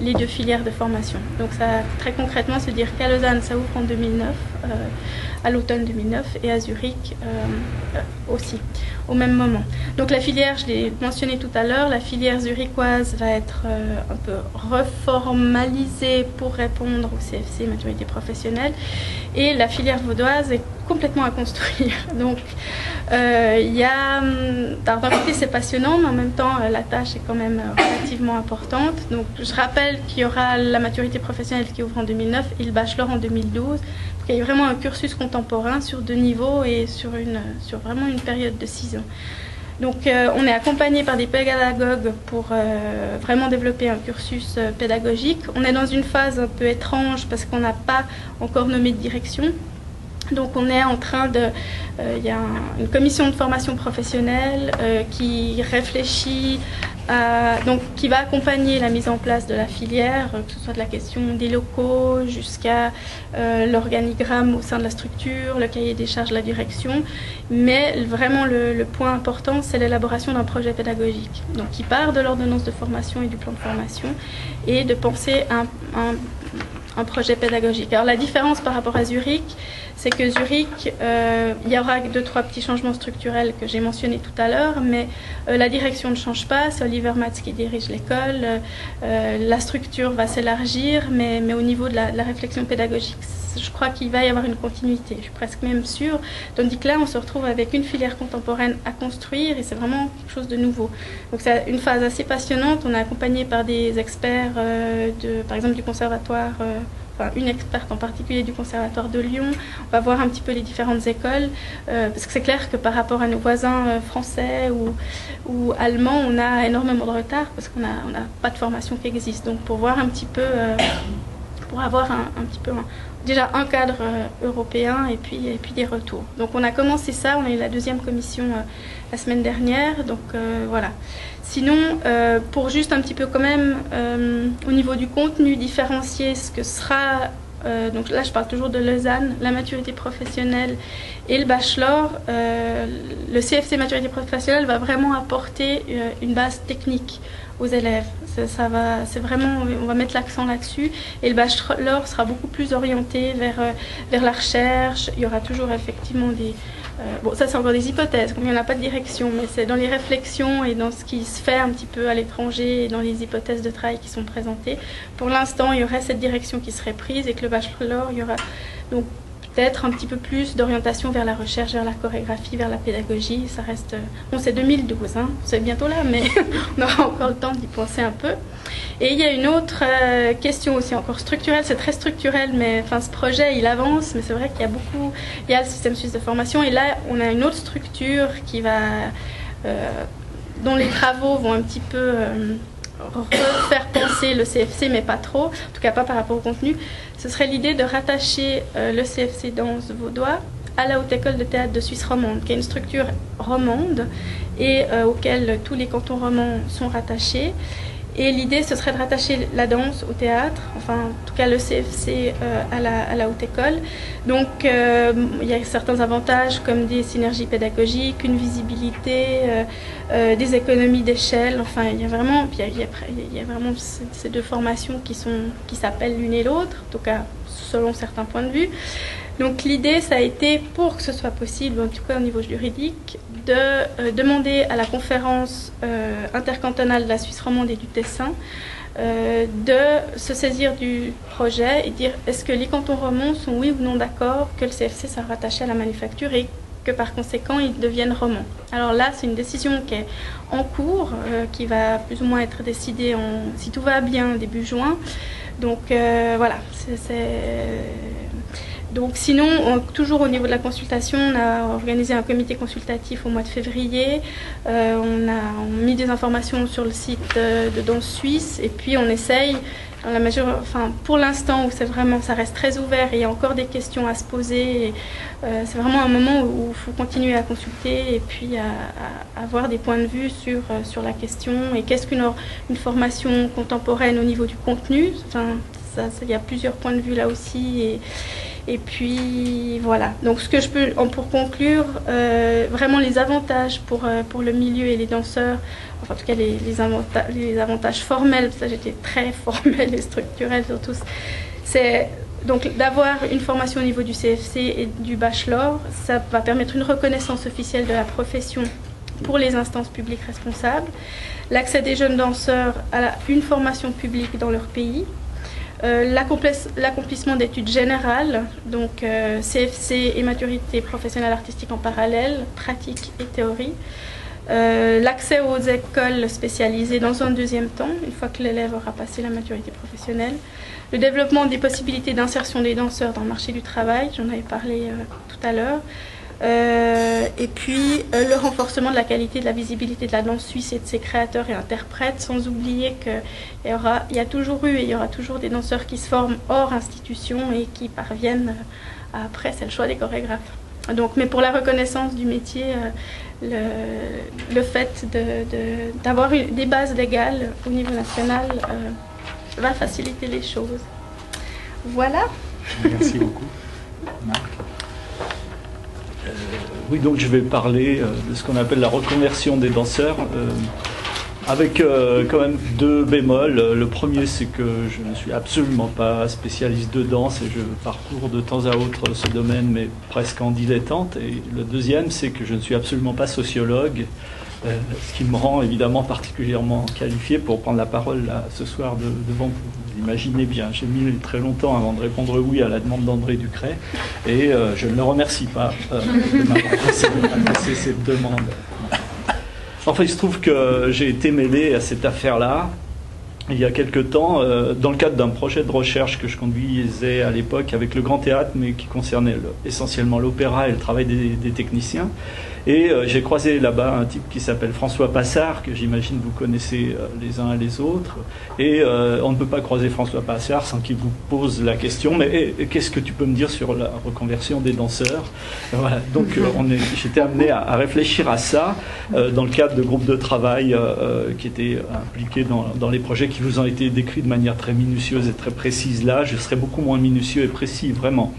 les deux filières de formation. Donc ça, très concrètement, se dire qu'à Lausanne, ça ouvre en 2009, à l'automne 2009, et à Zurich aussi, au même moment. Donc la filière, je l'ai mentionné tout à l'heure, la filière zurichoise va être un peu reformalisée pour répondre au CFC, maturité professionnelle, et la filière vaudoise est complètement à construire. Donc d'un côté c'est passionnant, mais en même temps la tâche est quand même relativement importante. Donc je rappelle qu'il y aura la maturité professionnelle qui ouvre en 2009 et le bachelor en 2012. Il y a vraiment un cursus contemporain sur 2 niveaux et sur vraiment une période de 6 ans. Donc on est accompagné par des pédagogues pour vraiment développer un cursus pédagogique. On est dans une phase un peu étrange parce qu'on n'a pas encore nommé de direction. Donc on est en train de... Il y a une commission de formation professionnelle qui réfléchit, donc qui va accompagner la mise en place de la filière, que ce soit de la question des locaux jusqu'à l'organigramme au sein de la structure, le cahier des charges de la direction. Mais vraiment le point important, c'est l'élaboration d'un projet pédagogique. Donc qui part de l'ordonnance de formation et du plan de formation et de penser un projet pédagogique. Alors la différence par rapport à Zurich, c'est que Zurich, il y aura 2-3 petits changements structurels que j'ai mentionnés tout à l'heure, mais la direction ne change pas, c'est Oliver Matz qui dirige l'école, la structure va s'élargir, mais au niveau de la réflexion pédagogique, je crois qu'il va y avoir une continuité, je suis presque même sûre, tandis que là on se retrouve avec une filière contemporaine à construire et c'est vraiment quelque chose de nouveau. Donc c'est une phase assez passionnante, on est accompagné par des experts, par exemple du conservatoire, une experte en particulier du Conservatoire de Lyon. On va voir un petit peu les différentes écoles, parce que c'est clair que par rapport à nos voisins français ou allemands, on a énormément de retard parce qu'on n'a pas de formation qui existe. Donc pour voir un petit peu, pour avoir un petit peu déjà un cadre européen et puis des retours. Donc on a commencé ça, on a eu la 2e commission la semaine dernière, donc voilà. Sinon, pour juste un petit peu quand même, au niveau du contenu, différencier ce que sera, donc là je parle toujours de Lausanne, la maturité professionnelle et le bachelor, le CFC maturité professionnelle va vraiment apporter une base technique aux élèves. C'est vraiment, on va mettre l'accent là-dessus, et le bachelor sera beaucoup plus orienté vers la recherche. Il y aura toujours effectivement bon, ça c'est encore des hypothèses, comme il n'y en a pas de direction, mais c'est dans les réflexions et dans ce qui se fait un petit peu à l'étranger et dans les hypothèses de travail qui sont présentées. Pour l'instant, il y aurait cette direction qui serait prise et que le bachelor, il y aura donc peut-être un petit peu plus d'orientation vers la recherche, vers la chorégraphie, vers la pédagogie. Ça reste, bon, c'est 2012, hein, c'est bientôt là, mais on aura encore le temps d'y penser un peu. Et il y a une autre question aussi encore structurelle, c'est très structurel, mais enfin, ce projet il avance, mais c'est vrai qu'il y a beaucoup, il y a le système suisse de formation, et là on a une autre structure qui va, dont les travaux vont un petit peu refaire penser le CFC, mais pas trop, en tout cas pas par rapport au contenu. Ce serait l'idée de rattacher le CFC Danse Vaudois à la Haute École de Théâtre de Suisse romande, qui est une structure romande et auquel tous les cantons romans sont rattachés. Et l'idée, ce serait de rattacher la danse au théâtre, enfin, en tout cas le CFC à la haute école. Donc, il y a certains avantages comme des synergies pédagogiques, une visibilité, des économies d'échelle. Enfin, il y a vraiment ces deux formations qui s'appellent l'une et l'autre, en tout cas selon certains points de vue. Donc l'idée, ça a été, pour que ce soit possible, en tout cas au niveau juridique, de demander à la conférence intercantonale de la Suisse romande et du Tessin de se saisir du projet et dire est-ce que les cantons romans sont oui ou non d'accord que le CFC soit rattaché à la manufacture et que par conséquent ils deviennent romans. Alors là, c'est une décision qui est en cours, qui va plus ou moins être décidée, si tout va bien, début juin. Donc voilà, Donc sinon, toujours au niveau de la consultation, on a organisé un comité consultatif au mois de février. On a mis des informations sur le site de Danse Suisse et puis on essaye, dans la pour l'instant où c'est vraiment, ça reste très ouvert et il y a encore des questions à se poser. C'est vraiment un moment où il faut continuer à consulter et puis à avoir des points de vue sur la question et qu'est-ce qu'une formation contemporaine au niveau du contenu. Enfin, il y a plusieurs points de vue là aussi. Et puis voilà, donc ce que je peux, pour conclure, vraiment les avantages pour le milieu et les danseurs, enfin en tout cas les avantages formels, ça j'étais très formelle et structurelle surtout, c'est donc d'avoir une formation au niveau du CFC et du bachelor, ça va permettre une reconnaissance officielle de la profession pour les instances publiques responsables, l'accès des jeunes danseurs à une formation publique dans leur pays, l'accomplissement d'études générales, donc CFC et maturité professionnelle artistique en parallèle, pratique et théorie, l'accès aux écoles spécialisées dans un deuxième temps, une fois que l'élève aura passé la maturité professionnelle, le développement des possibilités d'insertion des danseurs dans le marché du travail, j'en avais parlé tout à l'heure, et puis le renforcement de la qualité de la visibilité de la danse suisse et de ses créateurs et interprètes, sans oublier qu'il y a toujours eu et il y aura toujours des danseurs qui se forment hors institution et qui parviennent après, c'est le choix des chorégraphes. Donc, mais pour la reconnaissance du métier, le fait d'avoir des bases légales au niveau national va faciliter les choses. Voilà. Merci beaucoup. Marc. Oui, donc je vais parler de ce qu'on appelle la reconversion des danseurs, avec quand même deux bémols. Le premier, c'est que je ne suis absolument pas spécialiste de danse et je parcours de temps à autre ce domaine, mais presque en dilettante. Et le deuxième, c'est que je ne suis absolument pas sociologue, ce qui me rend évidemment particulièrement qualifié pour prendre la parole là, ce soir devant vous. Vous imaginez bien, j'ai mis très longtemps avant de répondre oui à la demande d'André Ducret et je ne le remercie pas de m'avoir passé cette demande. Enfin, il se trouve que j'ai été mêlé à cette affaire-là il y a quelque temps dans le cadre d'un projet de recherche que je conduisais à l'époque avec le Grand Théâtre, mais qui concernait essentiellement l'opéra et le travail des techniciens. Et j'ai croisé là-bas un type qui s'appelle François Passard, que j'imagine vous connaissez les uns et les autres. Et on ne peut pas croiser François Passard sans qu'il vous pose la question, mais qu'est-ce que tu peux me dire sur la reconversion des danseurs? Voilà. Donc j'étais amené à réfléchir à ça dans le cadre de groupes de travail qui étaient impliqués dans les projets qui vous ont été décrits de manière très minutieuse et très précise. Là, je serai beaucoup moins minutieux et précis, vraiment.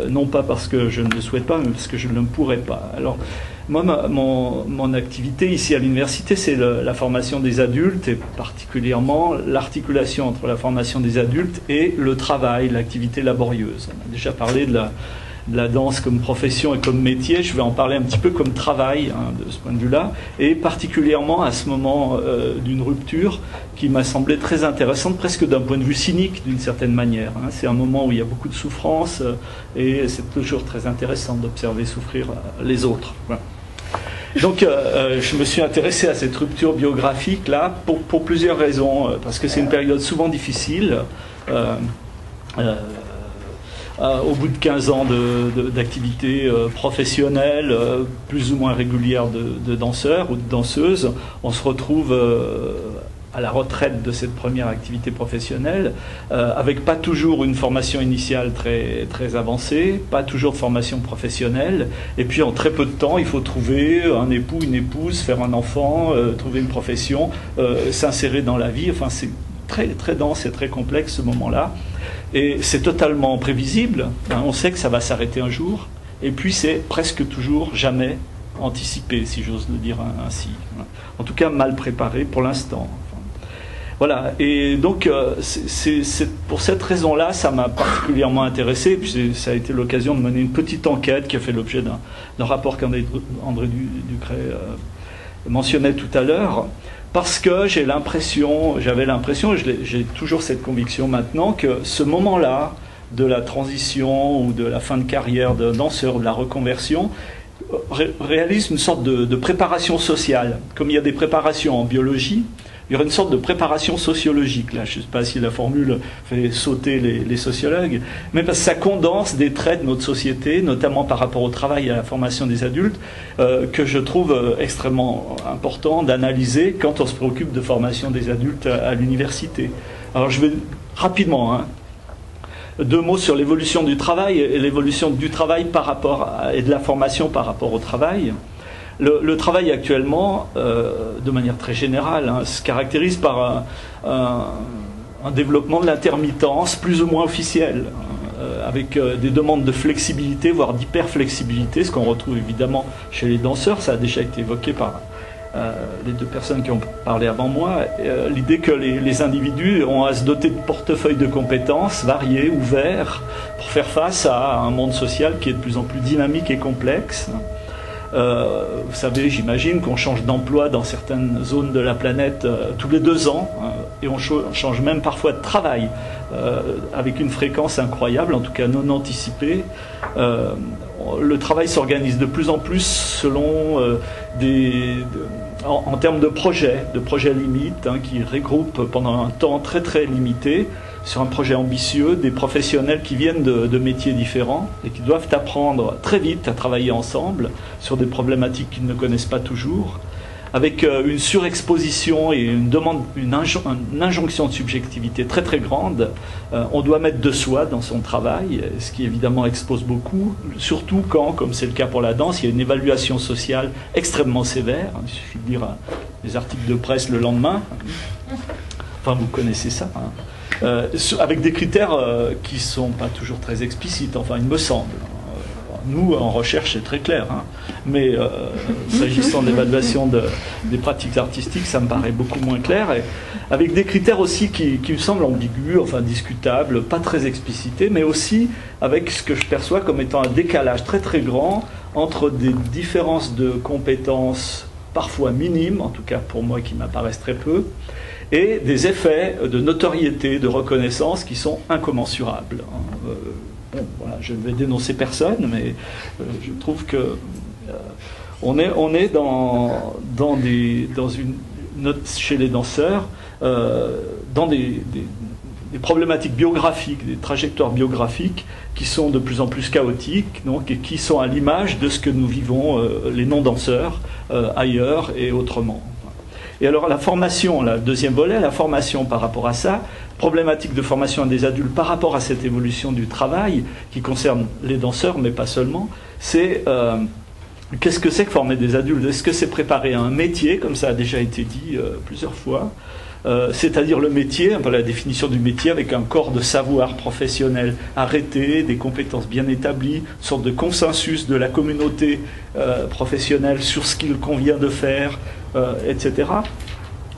Non pas parce que je ne le souhaite pas, mais parce que je ne le pourrais pas. Alors, moi, mon activité ici à l'université, c'est la formation des adultes, et particulièrement l'articulation entre la formation des adultes et le travail, l'activité laborieuse. On a déjà parlé de de la danse comme profession et comme métier, je vais en parler un petit peu comme travail, hein, de ce point de vue-là, et particulièrement à ce moment d'une rupture qui m'a semblé très intéressante, presque d'un point de vue cynique d'une certaine manière. Hein. C'est un moment où il y a beaucoup de souffrance et c'est toujours très intéressant d'observer souffrir les autres. Voilà. Donc je me suis intéressé à cette rupture biographique là pour plusieurs raisons, parce que c'est une période souvent difficile. Au bout de 15 ans d'activité professionnelle, plus ou moins régulière de danseurs ou de danseuses, on se retrouve à la retraite de cette première activité professionnelle, avec pas toujours une formation initiale très, très avancée, pas toujours de formation professionnelle, et puis en très peu de temps, il faut trouver un époux, une épouse, faire un enfant, trouver une profession, s'insérer dans la vie. Enfin, c'est très, très dense et très complexe ce moment-là. Et c'est totalement prévisible, hein, on sait que ça va s'arrêter un jour, et puis c'est presque toujours jamais anticipé, si j'ose le dire ainsi. En tout cas, mal préparé pour l'instant. Voilà, et donc c'est pour cette raison-là, ça m'a particulièrement intéressé, et puis ça a été l'occasion de mener une petite enquête qui a fait l'objet d'un rapport qu'André Ducret mentionnait tout à l'heure, parce que j'avais l'impression, j'ai toujours cette conviction maintenant, que ce moment-là de la transition ou de la fin de carrière d'un danseur ou de la reconversion réalise une sorte de préparation sociale. Comme il y a des préparations en biologie, il y aurait une sorte de préparation sociologique. Là, je ne sais pas si la formule fait sauter les sociologues, mais parce que ça condense des traits de notre société, notamment par rapport au travail et à la formation des adultes, que je trouve extrêmement important d'analyser quand on se préoccupe de formation des adultes à l'université. Alors je vais rapidement, hein, 2 mots sur l'évolution du travail et l'évolution du travail et de la formation par rapport au travail. Le travail actuellement, de manière très générale, hein, se caractérise par un développement de l'intermittence plus ou moins officiel, avec des demandes de flexibilité, voire d'hyperflexibilité, ce qu'on retrouve évidemment chez les danseurs. Ça a déjà été évoqué par les 2 personnes qui ont parlé avant moi. L'idée que les individus ont à se doter de portefeuilles de compétences variés, ouverts, pour faire face à un monde social qui est de plus en plus dynamique et complexe. Vous savez, j'imagine qu'on change d'emploi dans certaines zones de la planète tous les 2 ans, et on change même parfois de travail avec une fréquence incroyable, en tout cas non anticipée. Le travail s'organise de plus en plus selon en termes de projets limites, hein, qui regroupent pendant un temps très très limité, sur un projet ambitieux, des professionnels qui viennent de métiers différents et qui doivent apprendre très vite à travailler ensemble sur des problématiques qu'ils ne connaissent pas toujours, avec une surexposition et une injonction de subjectivité très très grande. On doit mettre de soi dans son travail, ce qui évidemment expose beaucoup, surtout quand, comme c'est le cas pour la danse, il y a une évaluation sociale extrêmement sévère. Il suffit de lire les articles de presse le lendemain. Enfin, vous connaissez ça, hein. Avec des critères qui ne sont pas toujours très explicites, enfin il me semble. Nous, en recherche, c'est très clair, hein. Mais s'agissant de l'évaluation des pratiques artistiques, ça me paraît beaucoup moins clair, et avec des critères aussi qui me semblent ambigus, enfin discutables, pas très explicités, mais aussi avec ce que je perçois comme étant un décalage très très grand entre des différences de compétences parfois minimes, en tout cas pour moi qui m'apparaissent très peu, et des effets de notoriété, de reconnaissance qui sont incommensurables. Bon, voilà, je ne vais dénoncer personne, mais je trouve que on est chez les danseurs dans des problématiques biographiques, des trajectoires biographiques qui sont de plus en plus chaotiques, donc, et qui sont à l'image de ce que nous vivons, les non-danseurs, ailleurs et autrement. Et alors la formation, le deuxième volet, la formation par rapport à ça, problématique de formation des adultes par rapport à cette évolution du travail qui concerne les danseurs, mais pas seulement, c'est qu'est-ce que c'est que former des adultes? Est-ce que c'est préparer à un métier, comme ça a déjà été dit plusieurs fois, c'est-à-dire le métier, un peu la définition du métier avec un corps de savoir professionnel arrêté, des compétences bien établies, une sorte de consensus de la communauté professionnelle sur ce qu'il convient de faire, etc.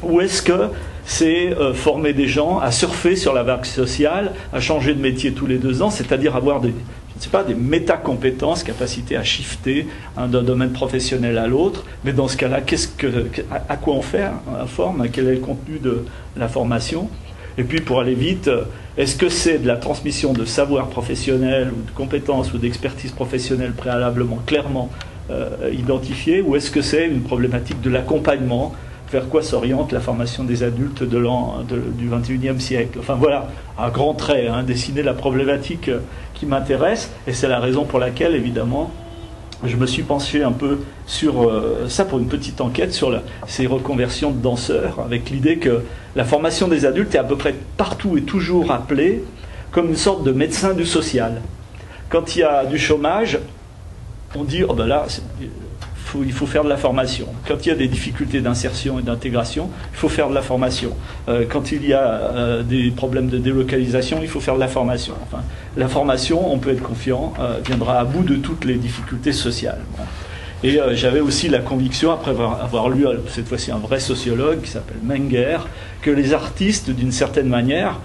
Ou est-ce que c'est former des gens à surfer sur la vague sociale, à changer de métier tous les 2 ans, c'est-à-dire avoir je ne sais pas, des métacompétences, capacité à shifter d'un domaine professionnel à l'autre. Mais dans ce cas-là, à quoi on forme, quel est le contenu de la formation? Et puis pour aller vite, est-ce que c'est de la transmission de savoir professionnel ou de compétences ou d'expertise professionnelle préalablement clairement identifiée, ou est-ce que c'est une problématique de l'accompagnement? Vers quoi s'oriente la formation des adultes du XXIe siècle? Enfin voilà, à grands traits, dessiner la problématique qui m'intéresse, et c'est la raison pour laquelle, évidemment, je me suis penché un peu sur ça pour une petite enquête sur ces reconversions de danseurs, avec l'idée que la formation des adultes est à peu près partout et toujours appelée comme une sorte de médecin du social. Quand il y a du chômage, on dit « oh ben là, il faut faire de la formation ». Quand il y a des difficultés d'insertion et d'intégration, il faut faire de la formation. Quand il y a des problèmes de délocalisation, il faut faire de la formation. Enfin, la formation, on peut être confiant, viendra à bout de toutes les difficultés sociales. Bon. Et j'avais aussi la conviction, après avoir lu cette fois-ci un vrai sociologue qui s'appelle Menger, que les artistes, d'une certaine manière,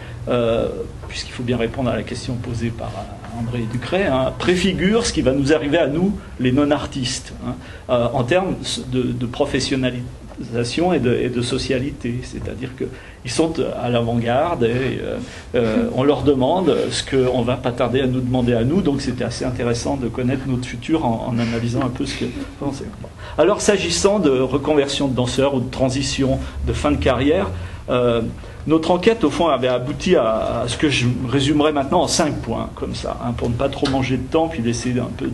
puisqu'il faut bien répondre à la question posée par André Ducret, préfigurent ce qui va nous arriver à nous, les non-artistes, en termes de professionnalisation et de socialité. C'est-à-dire qu'ils sont à l'avant-garde et on leur demande ce qu'on ne va pas tarder à nous demander à nous. Donc c'était assez intéressant de connaître notre futur en analysant un peu ce que c'est. Alors s'agissant de reconversion de danseurs ou de transition de fin de carrière, notre enquête, au fond, avait abouti à ce que je résumerai maintenant en 5 points, comme ça, pour ne pas trop manger de temps, puis laisser un peu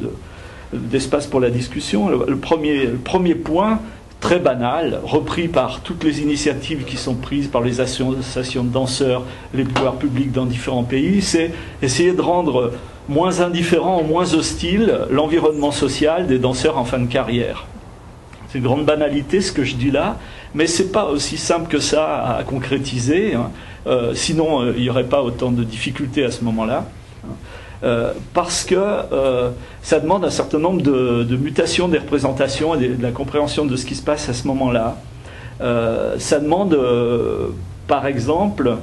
d'espace pour la discussion. Le premier point, très banal, repris par toutes les initiatives qui sont prises par les associations de danseurs, les pouvoirs publics dans différents pays, c'est essayer de rendre moins indifférent ou moins hostile l'environnement social des danseurs en fin de carrière. C'est une grande banalité ce que je dis là, mais ce n'est pas aussi simple que ça à concrétiser, sinon il n'y aurait pas autant de difficultés à ce moment-là, parce que ça demande un certain nombre de mutations des représentations et de la compréhension de ce qui se passe à ce moment-là. Ça demande, par exemple,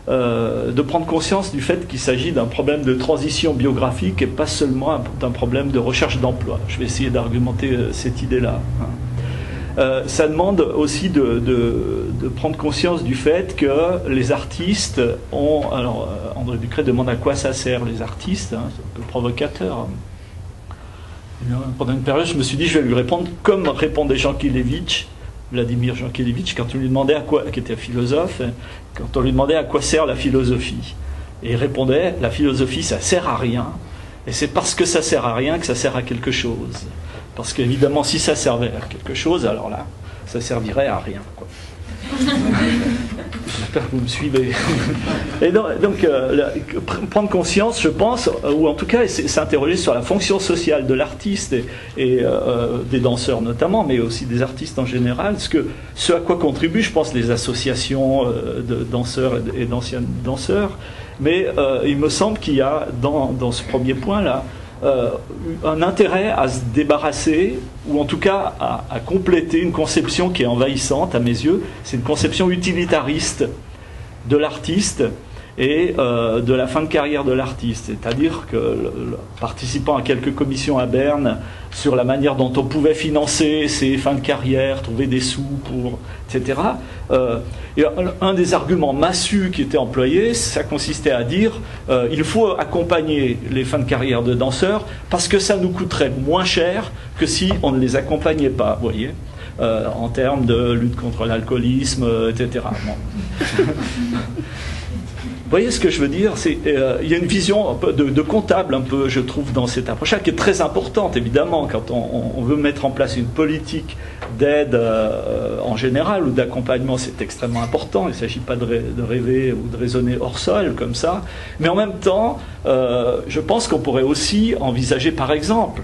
de prendre conscience du fait qu'il s'agit d'un problème de transition biographique et pas seulement d'un problème de recherche d'emploi. Je vais essayer d'argumenter cette idée-là. Ça demande aussi de prendre conscience du fait que les artistes ont... Alors, André Ducret demande à quoi ça sert, les artistes, c'est un peu provocateur. Pendant une période, je me suis dit, je vais lui répondre comme répondait Jankélévitch, Vladimir Jankélévitch, quand on lui demandait à quoi, qui était philosophe, quand on lui demandait à quoi sert la philosophie. Et il répondait, la philosophie, ça sert à rien, et c'est parce que ça sert à rien que ça ssert à quelque chose. Parce qu'évidemment, si ça servait à quelque chose, alors là, ça servirait à rien, quoi. J'espère que vous me suivez. Et donc prendre conscience, je pense, ou en tout cas s'interroger sur la fonction sociale de l'artiste et des danseurs notamment, mais aussi des artistes en général, ce à quoi contribuent, je pense, les associations de danseurs et d'anciens danseurs. Mais il me semble qu'il y a dans ce premier point-là un intérêt à se débarrasser, ou en tout cas à compléter une conception qui est envahissante à mes yeux. C'est une conception utilitariste de l'artiste et de la fin de carrière de l'artiste. C'est-à-dire que, participant à quelques commissions à Berne sur la manière dont on pouvait financer ses fins de carrière, trouver des sous pour, etc., et un des arguments massus qui était employé, ça consistait à dire il faut accompagner les fins de carrière de danseurs parce que ça nous coûterait moins cher que si on ne les accompagnait pas, vous voyez, en termes de lutte contre l'alcoolisme, etc. Bon. Vous voyez ce que je veux dire? Il y a une vision un peu de comptable, un peu, je trouve, dans cette approche-là, qui est très importante, évidemment, quand on veut mettre en place une politique d'aide en général ou d'accompagnement, c'est extrêmement important. Il ne s'agit pas de rêver ou de raisonner hors sol, comme ça. Mais en même temps, je pense qu'on pourrait aussi envisager, par exemple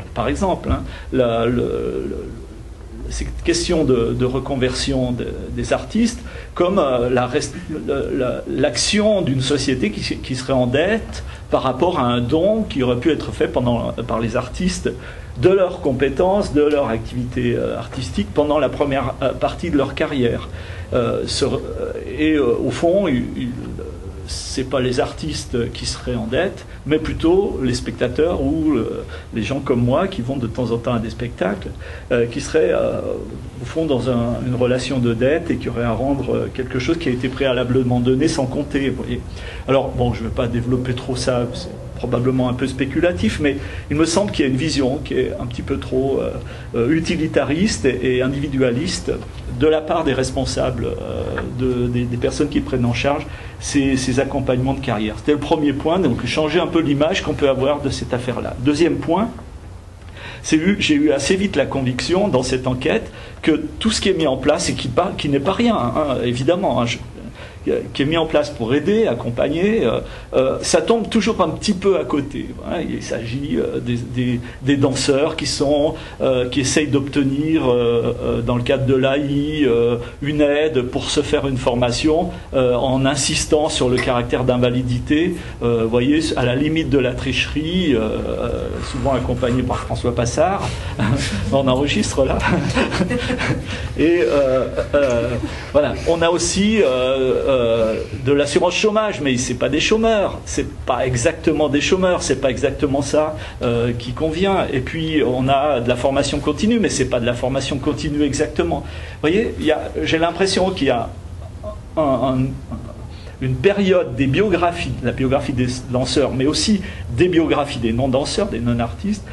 cette question de reconversion des artistes comme l'action d'une société qui serait en dette par rapport à un don qui aurait pu être fait par les artistes de leurs compétences, de leur activité artistique pendant la première partie de leur carrière. Et au fond, c'est pas les artistes qui seraient en dette, mais plutôt les spectateurs ou les gens comme moi qui vont de temps en temps à des spectacles, qui seraient au fond dans une relation de dette et qui auraient à rendre quelque chose qui a été préalablement donné sans compter. Vous voyez. Alors bon, je ne vais pas développer trop ça, c'est probablement un peu spéculatif, mais il me semble qu'il y a une vision qui est un petit peu trop utilitariste et individualiste de la part des responsables, des personnes qui prennent en charge ces accompagnements de carrière. C'était le premier point, donc changer un peu l'image qu'on peut avoir de cette affaire-là. Deuxième point, j'ai eu assez vite la conviction dans cette enquête que tout ce qui est mis en place, et qui n'est pas rien, évidemment, qui est mis en place pour aider, accompagner, ça tombe toujours un petit peu à côté. Il s'agit des danseurs qui essayent d'obtenir, dans le cadre de l'AI, une aide pour se faire une formation en insistant sur le caractère d'invalidité, vous voyez, à la limite de la tricherie, souvent accompagné par François Passard. On enregistre là. Et voilà, on a aussi de l'assurance chômage, mais c'est pas des chômeurs, c'est pas exactement des chômeurs, c'est pas exactement ça qui convient. Et puis on a de la formation continue, mais c'est pas de la formation continue exactement. Vous voyez, j'ai l'impression qu'il y a une période des biographies, la biographie des danseurs, mais aussi des biographies des non-danseurs, des non-artistes,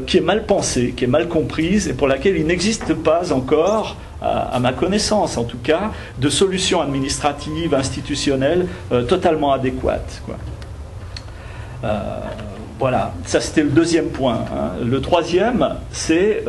qui est mal pensée, qui est mal comprise, et pour laquelle il n'existe pas encore, à ma connaissance en tout cas, de solutions administratives, institutionnelles totalement adéquates, quoi. Voilà, ça c'était le deuxième point. Le troisième, c'est...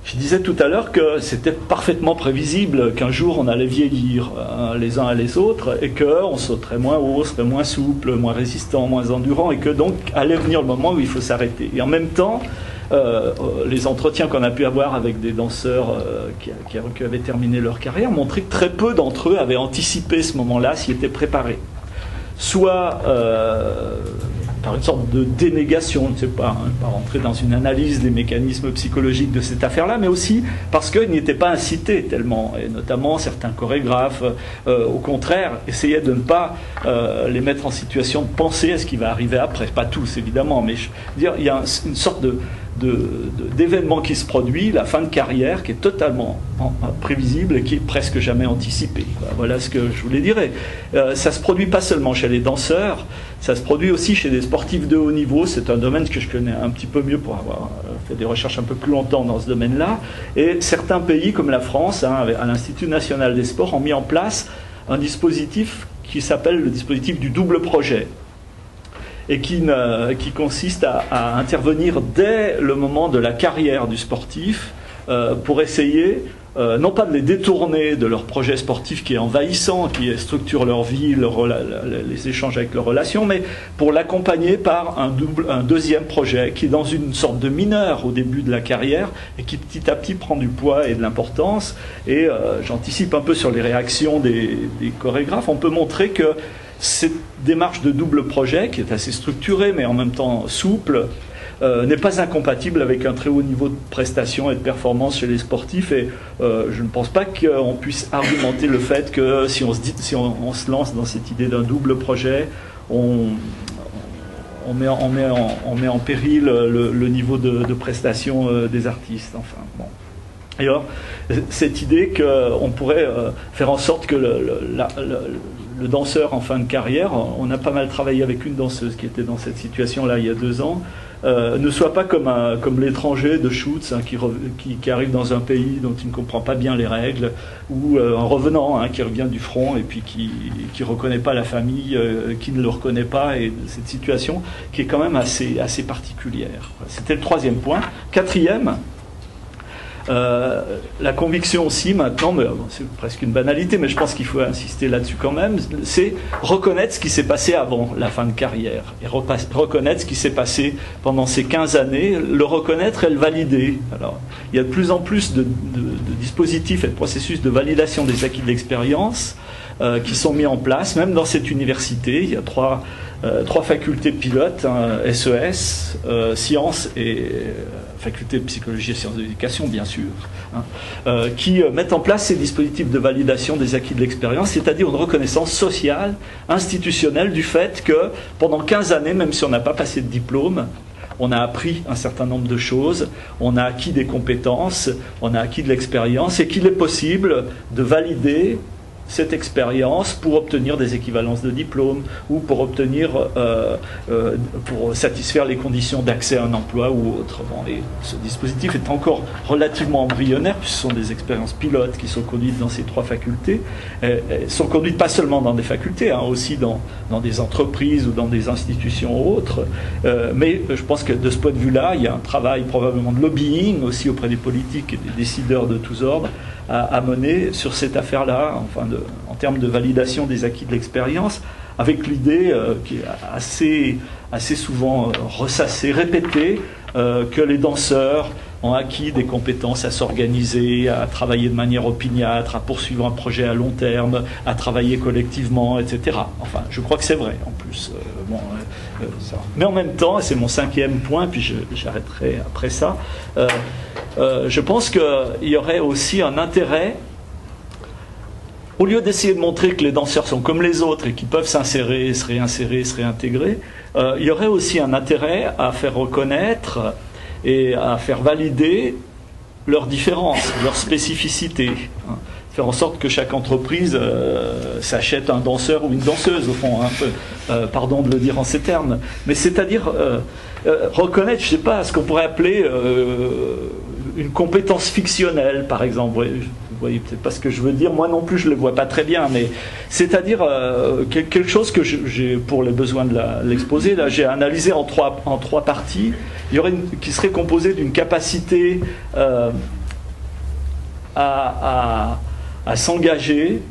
je disais tout à l'heure que c'était parfaitement prévisible qu'un jour on allait vieillir les uns et les autres, et qu'on sauterait moins haut, serait moins souple, moins résistant, moins endurant, et que donc allait venir le moment où il faut s'arrêter. Et en même temps, les entretiens qu'on a pu avoir avec des danseurs qui avaient terminé leur carrière montraient que très peu d'entre eux avaient anticipé ce moment-là, s'y étaient préparés. Soit par une sorte de dénégation, je ne sais pas, pas rentrer dans une analyse des mécanismes psychologiques de cette affaire-là, mais aussi parce qu'ils n'y étaient pas incités tellement, et notamment certains chorégraphes, au contraire, essayaient de ne pas les mettre en situation de penser à ce qui va arriver après. Pas tous, évidemment, mais je veux dire, il y a une sorte d'événement qui se produit, la fin de carrière, qui est totalement prévisible et qui est presque jamais anticipée. Voilà ce que je voulais dire. Ça se produit pas seulement chez les danseurs, ça se produit aussi chez des sportifs de haut niveau. C'est un domaine que je connais un petit peu mieux pour avoir fait des recherches un peu plus longtemps dans ce domaine-là. Et certains pays, comme la France, à l'Institut national des sports, ont mis en place un dispositif qui s'appelle le dispositif du double projet, et qui consiste à intervenir dès le moment de la carrière du sportif pour essayer, non pas de les détourner de leur projet sportif qui est envahissant, qui structure leur vie, les échanges avec leurs relations, mais pour l'accompagner par un deuxième projet qui est dans une sorte de mineur au début de la carrière et qui petit à petit prend du poids et de l'importance. Et j'anticipe un peu sur les réactions des chorégraphes. On peut montrer que cette démarche de double projet, qui est assez structurée mais en même temps souple, n'est pas incompatible avec un très haut niveau de prestation et de performance chez les sportifs. Et je ne pense pas qu'on puisse argumenter le fait que si on se lance dans cette idée d'un double projet, on met en péril le niveau de prestation des artistes. Enfin, bon. Et alors, cette idée qu'on pourrait faire en sorte que le danseur en fin de carrière, on a pas mal travaillé avec une danseuse qui était dans cette situation-là il y a 2 ans, ne soit pas comme l'étranger de Schutz qui arrive dans un pays dont il ne comprend pas bien les règles, ou un revenant qui revient du front et puis qui ne reconnaît pas la famille, qui ne le reconnaît pas, et cette situation qui est quand même assez particulière. C'était le 3e point. 4e, la conviction aussi maintenant, mais c'est presque une banalité, mais je pense qu'il faut insister là-dessus quand même, c'est reconnaître ce qui s'est passé avant la fin de carrière, et reconnaître ce qui s'est passé pendant ces 15 années, le reconnaître et le valider. Alors, il y a de plus en plus de dispositifs et de processus de validation des acquis de l'expérience, qui sont mis en place, même dans cette université. Il y a trois facultés pilotes, hein, SES, sciences et faculté de psychologie et sciences de l'éducation, bien sûr, hein, qui mettent en place ces dispositifs de validation des acquis de l'expérience, c'est-à-dire une reconnaissance sociale, institutionnelle du fait que pendant 15 années, même si on n'a pas passé de diplôme, on a appris un certain nombre de choses, on a acquis des compétences, on a acquis de l'expérience et qu'il est possible de valider cette expérience pour obtenir des équivalences de diplôme ou pour obtenir, pour satisfaire les conditions d'accès à un emploi ou autre. Bon, et ce dispositif est encore relativement embryonnaire puisque ce sont des expériences pilotes qui sont conduites dans ces trois facultés. Elles sont conduites pas seulement dans des facultés, hein, aussi dans des entreprises ou dans des institutions autres. Mais je pense que de ce point de vue-là, il y a un travail probablement de lobbying aussi auprès des politiques et des décideurs de tous ordres à mener sur cette affaire-là, enfin en termes de validation des acquis de l'expérience, avec l'idée qui est assez souvent ressassée, répétée, que les danseurs ont acquis des compétences à s'organiser, à travailler de manière opiniâtre, à poursuivre un projet à long terme, à travailler collectivement, etc. Enfin, je crois que c'est vrai, en plus. Ça. Mais en même temps, et c'est mon 5e point, puis j'arrêterai après ça, je pense qu'il y aurait aussi un intérêt, au lieu d'essayer de montrer que les danseurs sont comme les autres et qu'ils peuvent s'insérer, se réintégrer, il y aurait aussi un intérêt à faire reconnaître et à faire valider leurs différences, leurs spécificités. Hein. Faire en sorte que chaque entreprise s'achète un danseur ou une danseuse, au fond, hein, pardon de le dire en ces termes. Mais c'est-à-dire reconnaître, je ne sais pas, ce qu'on pourrait appeler une compétence fictionnelle, par exemple. Vous voyez peut-être pas ce que je veux dire, moi non plus je ne le vois pas très bien, mais c'est-à-dire quelque chose que j'ai, pour les besoins de l'exposé, là j'ai analysé en trois parties. Il y aurait qui serait composée d'une capacité à s'engager,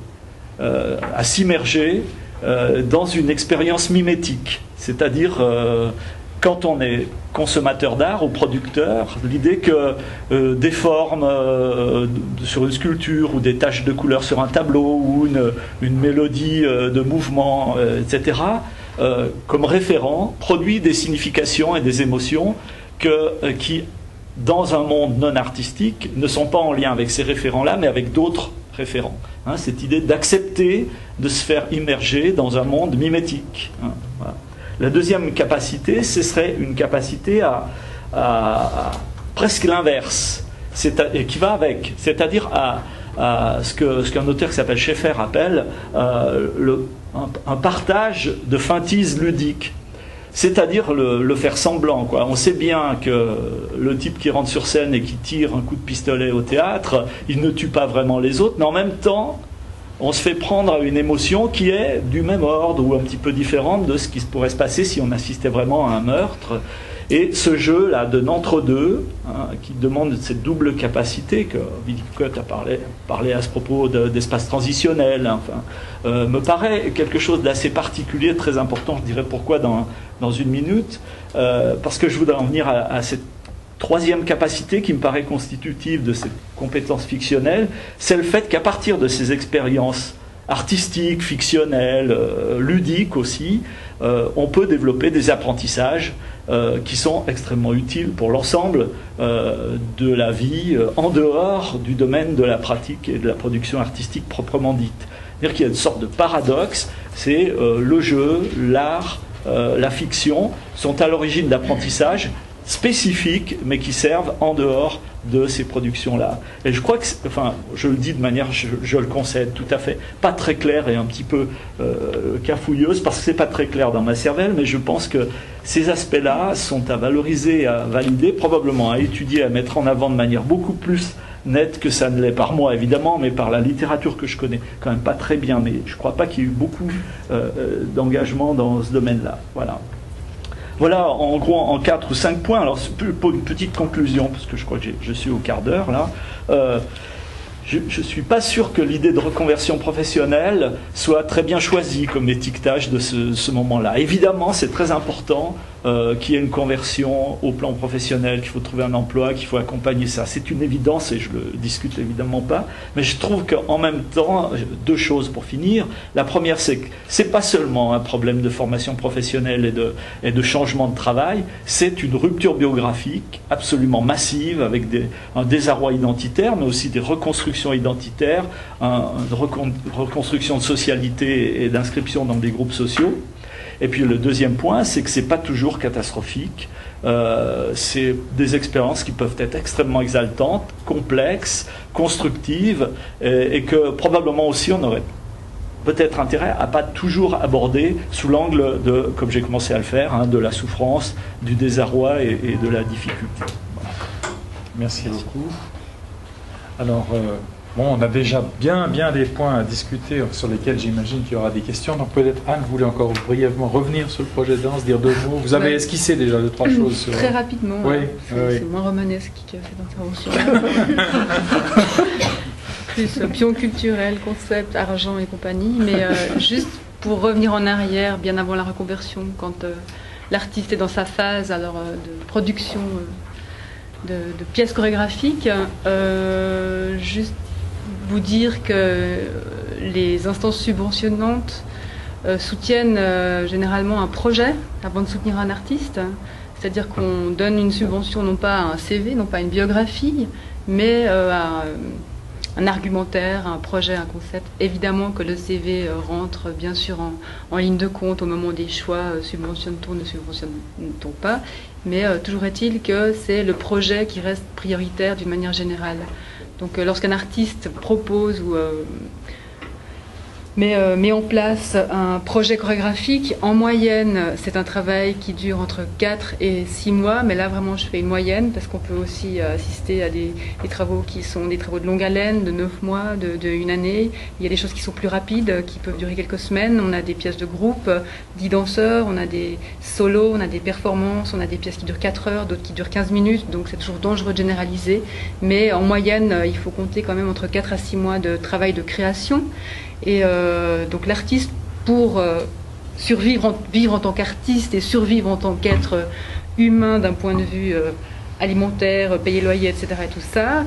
à s'immerger dans une expérience mimétique, c'est-à-dire quand on est consommateur d'art ou producteur, l'idée que des formes sur une sculpture ou des taches de couleur sur un tableau ou une mélodie de mouvement, etc., comme référent, produit des significations et des émotions qui, dans un monde non artistique, ne sont pas en lien avec ces référents-là, mais avec d'autres référents. Hein, cette idée d'accepter de se faire immerger dans un monde mimétique. Hein, voilà. La deuxième capacité, ce serait une capacité à presque l'inverse, et qui va avec, c'est-à-dire à ce qu'un auteur qui s'appelle Schaeffer appelle un partage de feintises ludiques. C'est-à-dire le faire semblant, quoi. On sait bien que le type qui rentre sur scène et qui tire un coup de pistolet au théâtre, il ne tue pas vraiment les autres, mais en même temps, on se fait prendre à une émotion qui est du même ordre ou un petit peu différente de ce qui pourrait se passer si on assistait vraiment à un meurtre. Et ce jeu-là de l'entre-deux, hein, qui demande cette double capacité que Winnicott a parlé à ce propos d'espace transitionnel, hein, enfin, me paraît quelque chose d'assez particulier, très important. Je dirais pourquoi dans une minute, parce que je voudrais en venir à cette troisième capacité qui me paraît constitutive de cette compétence fictionnelle, c'est le fait qu'à partir de ces expériences artistiques, fictionnelles, ludiques aussi, on peut développer des apprentissages qui sont extrêmement utiles pour l'ensemble de la vie en dehors du domaine de la pratique et de la production artistique proprement dite. C'est-à-dire qu'il y a une sorte de paradoxe, c'est le jeu, l'art, la fiction sont à l'origine d'apprentissages spécifiques, mais qui servent en dehors de ces productions-là. Et je crois que, enfin, je le dis de manière, je le concède, tout à fait, pas très claire et un petit peu cafouilleuse, parce que c'est pas très clair dans ma cervelle, mais je pense que ces aspects-là sont à valoriser, à valider, probablement à étudier, à mettre en avant de manière beaucoup plus nette que ça ne l'est par moi, évidemment, mais par la littérature que je connais quand même pas très bien, mais je crois pas qu'il y ait eu beaucoup d'engagement dans ce domaine-là. Voilà. Voilà, en gros, en 4 ou 5 points. Alors, pour une petite conclusion, parce que je crois que je suis au quart d'heure, là. je ne suis pas sûr que l'idée de reconversion professionnelle soit très bien choisie comme étiquetage de ce moment-là. Évidemment, c'est très important qu'il y ait une conversion au plan professionnel, qu'il faut trouver un emploi, qu'il faut accompagner ça. C'est une évidence et je ne le discute évidemment pas. Mais je trouve qu'en même temps, deux choses pour finir. La première, c'est que ce n'est pas seulement un problème de formation professionnelle et de changement de travail, c'est une rupture biographique absolument massive avec un désarroi identitaire, mais aussi des reconstructions identitaires, une reconstruction de socialité et d'inscription dans des groupes sociaux. Et puis le deuxième point, c'est que ce n'est pas toujours catastrophique. C'est des expériences qui peuvent être extrêmement exaltantes, complexes, constructives, et que probablement aussi on aurait peut-être intérêt à pas toujours aborder sous l'angle de, comme j'ai commencé à le faire, hein, de la souffrance, du désarroi et de la difficulté. Voilà. Merci beaucoup. Alors, bon, on a déjà bien des points à discuter sur lesquels j'imagine qu'il y aura des questions. Donc peut-être Anne, vous voulez encore brièvement revenir sur le projet Danse, dire 2 mots. Vous avez esquissé déjà 2-3 choses. Sur... Très rapidement. Oui, c'est moins romanesque que cette intervention. Plus pion culturel, concept, argent et compagnie. Mais juste pour revenir en arrière, bien avant la reconversion, quand l'artiste est dans sa phase alors, de production de pièces chorégraphiques, juste vous dire que les instances subventionnantes soutiennent généralement un projet avant de soutenir un artiste. C'est-à-dire qu'on donne une subvention non pas à un CV, non pas à une biographie, mais à un argumentaire, un projet, un concept. Évidemment que le CV rentre bien sûr en ligne de compte au moment des choix, subventionne-t-on, ne subventionne-t-on pas, mais toujours est-il que c'est le projet qui reste prioritaire d'une manière générale. Donc lorsqu'un artiste propose ou met en place un projet chorégraphique, en moyenne, c'est un travail qui dure entre 4 et 6 mois, mais là vraiment je fais une moyenne parce qu'on peut aussi assister à des travaux qui sont des travaux de longue haleine, de 9 mois, de 1 année. Il y a des choses qui sont plus rapides, qui peuvent durer quelques semaines. On a des pièces de groupe, 10 danseurs, on a des solos, on a des performances, on a des pièces qui durent 4 heures, d'autres qui durent 15 minutes, donc c'est toujours dangereux de généraliser. Mais en moyenne, il faut compter quand même entre 4 à 6 mois de travail de création. Et donc l'artiste, pour vivre en tant qu'artiste et survivre en tant qu'être humain d'un point de vue alimentaire, payer loyer, etc. et tout ça,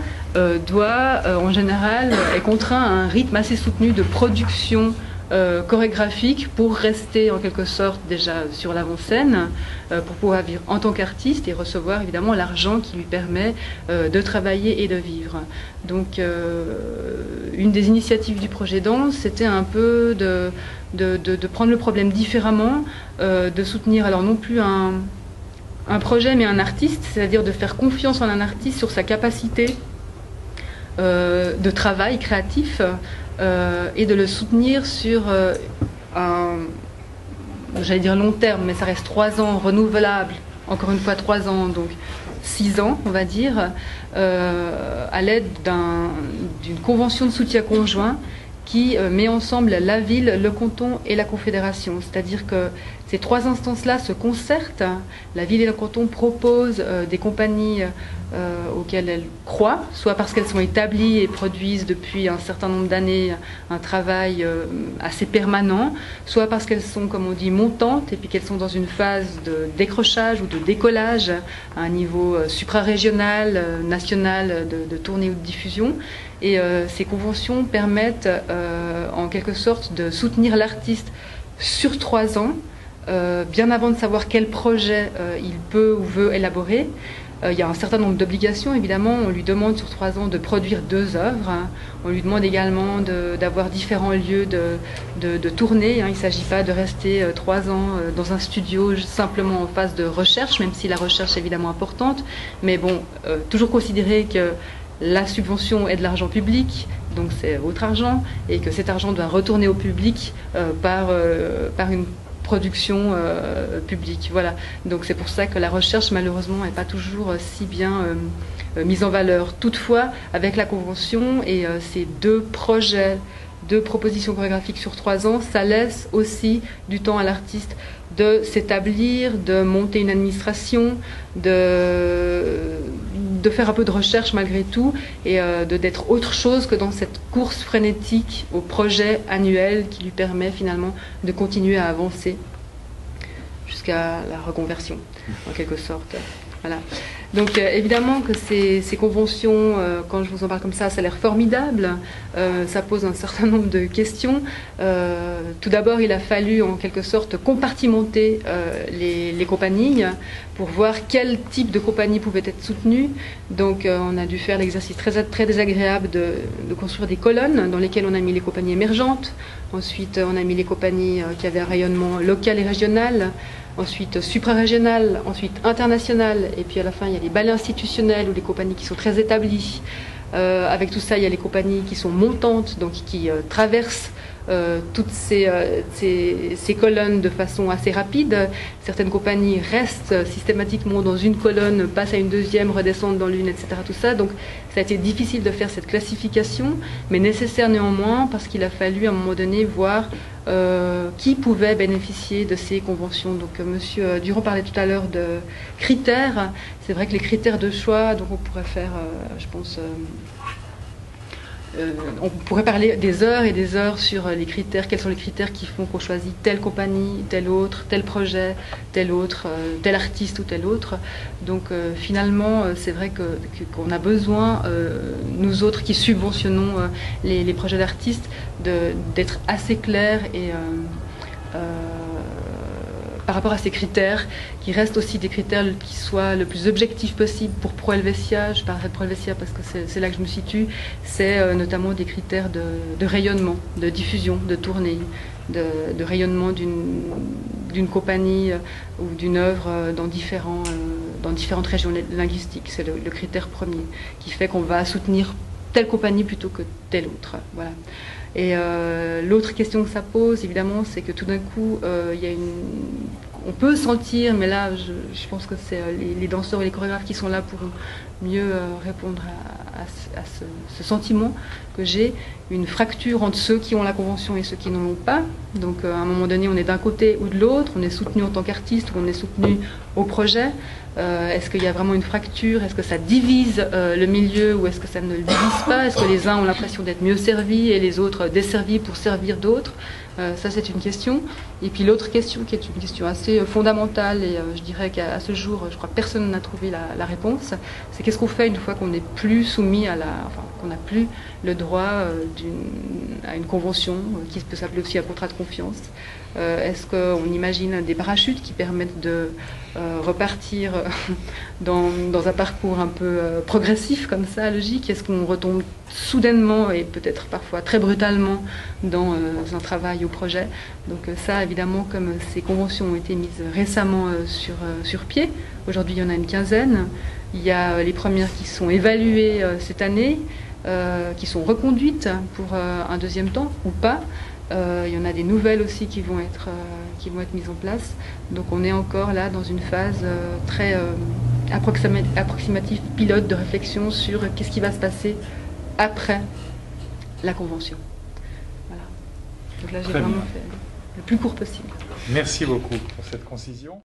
doit en général est contraint à un rythme assez soutenu de production chorégraphique pour rester en quelque sorte déjà sur l'avant-scène, pour pouvoir vivre en tant qu'artiste et recevoir évidemment l'argent qui lui permet de travailler et de vivre. Donc une des initiatives du projet Danse, c'était un peu de prendre le problème différemment, de soutenir alors non plus un projet mais un artiste, c'est-à-dire de faire confiance en un artiste sur sa capacité de travail créatif, et de le soutenir sur j'allais dire long terme, mais ça reste 3 ans renouvelable, encore une fois 3 ans, donc 6 ans on va dire, à l'aide d'une convention de soutien conjoint qui met ensemble la ville, le canton et la confédération. C'est-à-dire que ces 3 instances-là se concertent. La ville et le canton proposent des compagnies auxquelles elles croient, soit parce qu'elles sont établies et produisent depuis un certain nombre d'années un travail assez permanent, soit parce qu'elles sont, comme on dit, montantes et puis qu'elles sont dans une phase de décrochage ou de décollage à un niveau suprarégional, national, de tournée ou de diffusion. Et ces conventions permettent en quelque sorte de soutenir l'artiste sur 3 ans, bien avant de savoir quel projet il peut ou veut élaborer. Il y a un certain nombre d'obligations, évidemment. On lui demande sur 3 ans de produire 2 œuvres. On lui demande également d'avoir différents lieux de tournée. Il ne s'agit pas de rester 3 ans dans un studio simplement en phase de recherche, même si la recherche est évidemment importante. Mais bon, toujours considérer que la subvention est de l'argent public, donc c'est votre argent, et que cet argent doit retourner au public par une production publique. Voilà. Donc c'est pour ça que la recherche, malheureusement, n'est pas toujours si bien mise en valeur. Toutefois, avec la convention et ces 2 projets, 2 propositions chorégraphiques sur 3 ans, ça laisse aussi du temps à l'artiste de s'établir, de monter une administration, de de faire un peu de recherche malgré tout et d'être autre chose que dans cette course frénétique au projet annuel qui lui permet finalement de continuer à avancer jusqu'à la reconversion, en quelque sorte. Voilà. Donc évidemment que ces conventions, quand je vous en parle comme ça a l'air formidable, ça pose un certain nombre de questions. Tout d'abord, il a fallu en quelque sorte compartimenter les compagnies pour voir quel type de compagnie pouvait être soutenu. Donc on a dû faire l'exercice très désagréable de construire des colonnes dans lesquelles on a mis les compagnies émergentes. Ensuite, on a mis les compagnies qui avaient un rayonnement local et régional. Ensuite suprarégional, ensuite international, et puis à la fin il y a les balais institutionnels ou les compagnies qui sont très établies. Avec tout ça, il y a les compagnies qui sont montantes, donc qui traversent toutes ces colonnes de façon assez rapide. Certaines compagnies restent systématiquement dans une colonne, passent à une deuxième, redescendent dans l'une, etc. Tout ça. Donc ça a été difficile de faire cette classification, mais nécessaire néanmoins parce qu'il a fallu à un moment donné voir qui pouvait bénéficier de ces conventions. Donc Monsieur Durand parlait tout à l'heure de critères. C'est vrai que les critères de choix, donc on pourrait faire, je pense... on pourrait parler des heures et des heures sur les critères, quels sont les critères qui font qu'on choisit telle compagnie, tel autre, tel projet, tel autre, tel artiste ou tel autre. Donc finalement, c'est vrai qu'on a besoin, nous autres qui subventionnons les projets d'artistes, d'être assez clairs et par rapport à ces critères, qui restent aussi des critères qui soient le plus objectifs possible pour Pro Helvetia. Je parlerai de Pro Helvetia parce que c'est là que je me situe. C'est notamment des critères de rayonnement, de diffusion, de tournée, de rayonnement d'une compagnie ou d'une œuvre dans différentes régions linguistiques. C'est le critère premier qui fait qu'on va soutenir telle compagnie plutôt que telle autre. Voilà. Et l'autre question que ça pose, évidemment, c'est que tout d'un coup, on peut sentir, mais là, je pense que c'est les danseurs et les chorégraphes qui sont là pour mieux répondre à ce sentiment que j'ai, une fracture entre ceux qui ont la convention et ceux qui n'en ont pas. Donc, à un moment donné, on est d'un côté ou de l'autre, on est soutenu en tant qu'artiste ou on est soutenu au projet. Est-ce qu'il y a vraiment une fracture? Est-ce que ça divise le milieu ou est-ce que ça ne le divise pas? Est-ce que les uns ont l'impression d'être mieux servis et les autres desservis pour servir d'autres? Ça, c'est une question. Et puis l'autre question, qui est une question assez fondamentale, et je dirais qu'à ce jour, je crois que personne n'a trouvé la réponse, c'est qu'est-ce qu'on fait une fois qu'on n'est plus soumis qu'on n'a plus le droit à une convention, qui peut s'appeler aussi un contrat de confiance. Est-ce qu'on imagine des parachutes qui permettent de repartir dans un parcours un peu progressif comme ça, logique? Est-ce qu'on retombe soudainement et peut-être parfois très brutalement dans un travail au projet? Donc ça, évidemment, comme ces conventions ont été mises récemment sur pied, aujourd'hui il y en a une quinzaine, il y a les premières qui sont évaluées cette année, qui sont reconduites pour un deuxième temps ou pas. Il y en a des nouvelles aussi qui vont être mises en place. Donc on est encore là dans une phase très approximative, pilote de réflexion sur qu'est-ce qui va se passer après la convention. Voilà. Donc là j'ai vraiment fait le plus court possible. Merci beaucoup pour cette concision.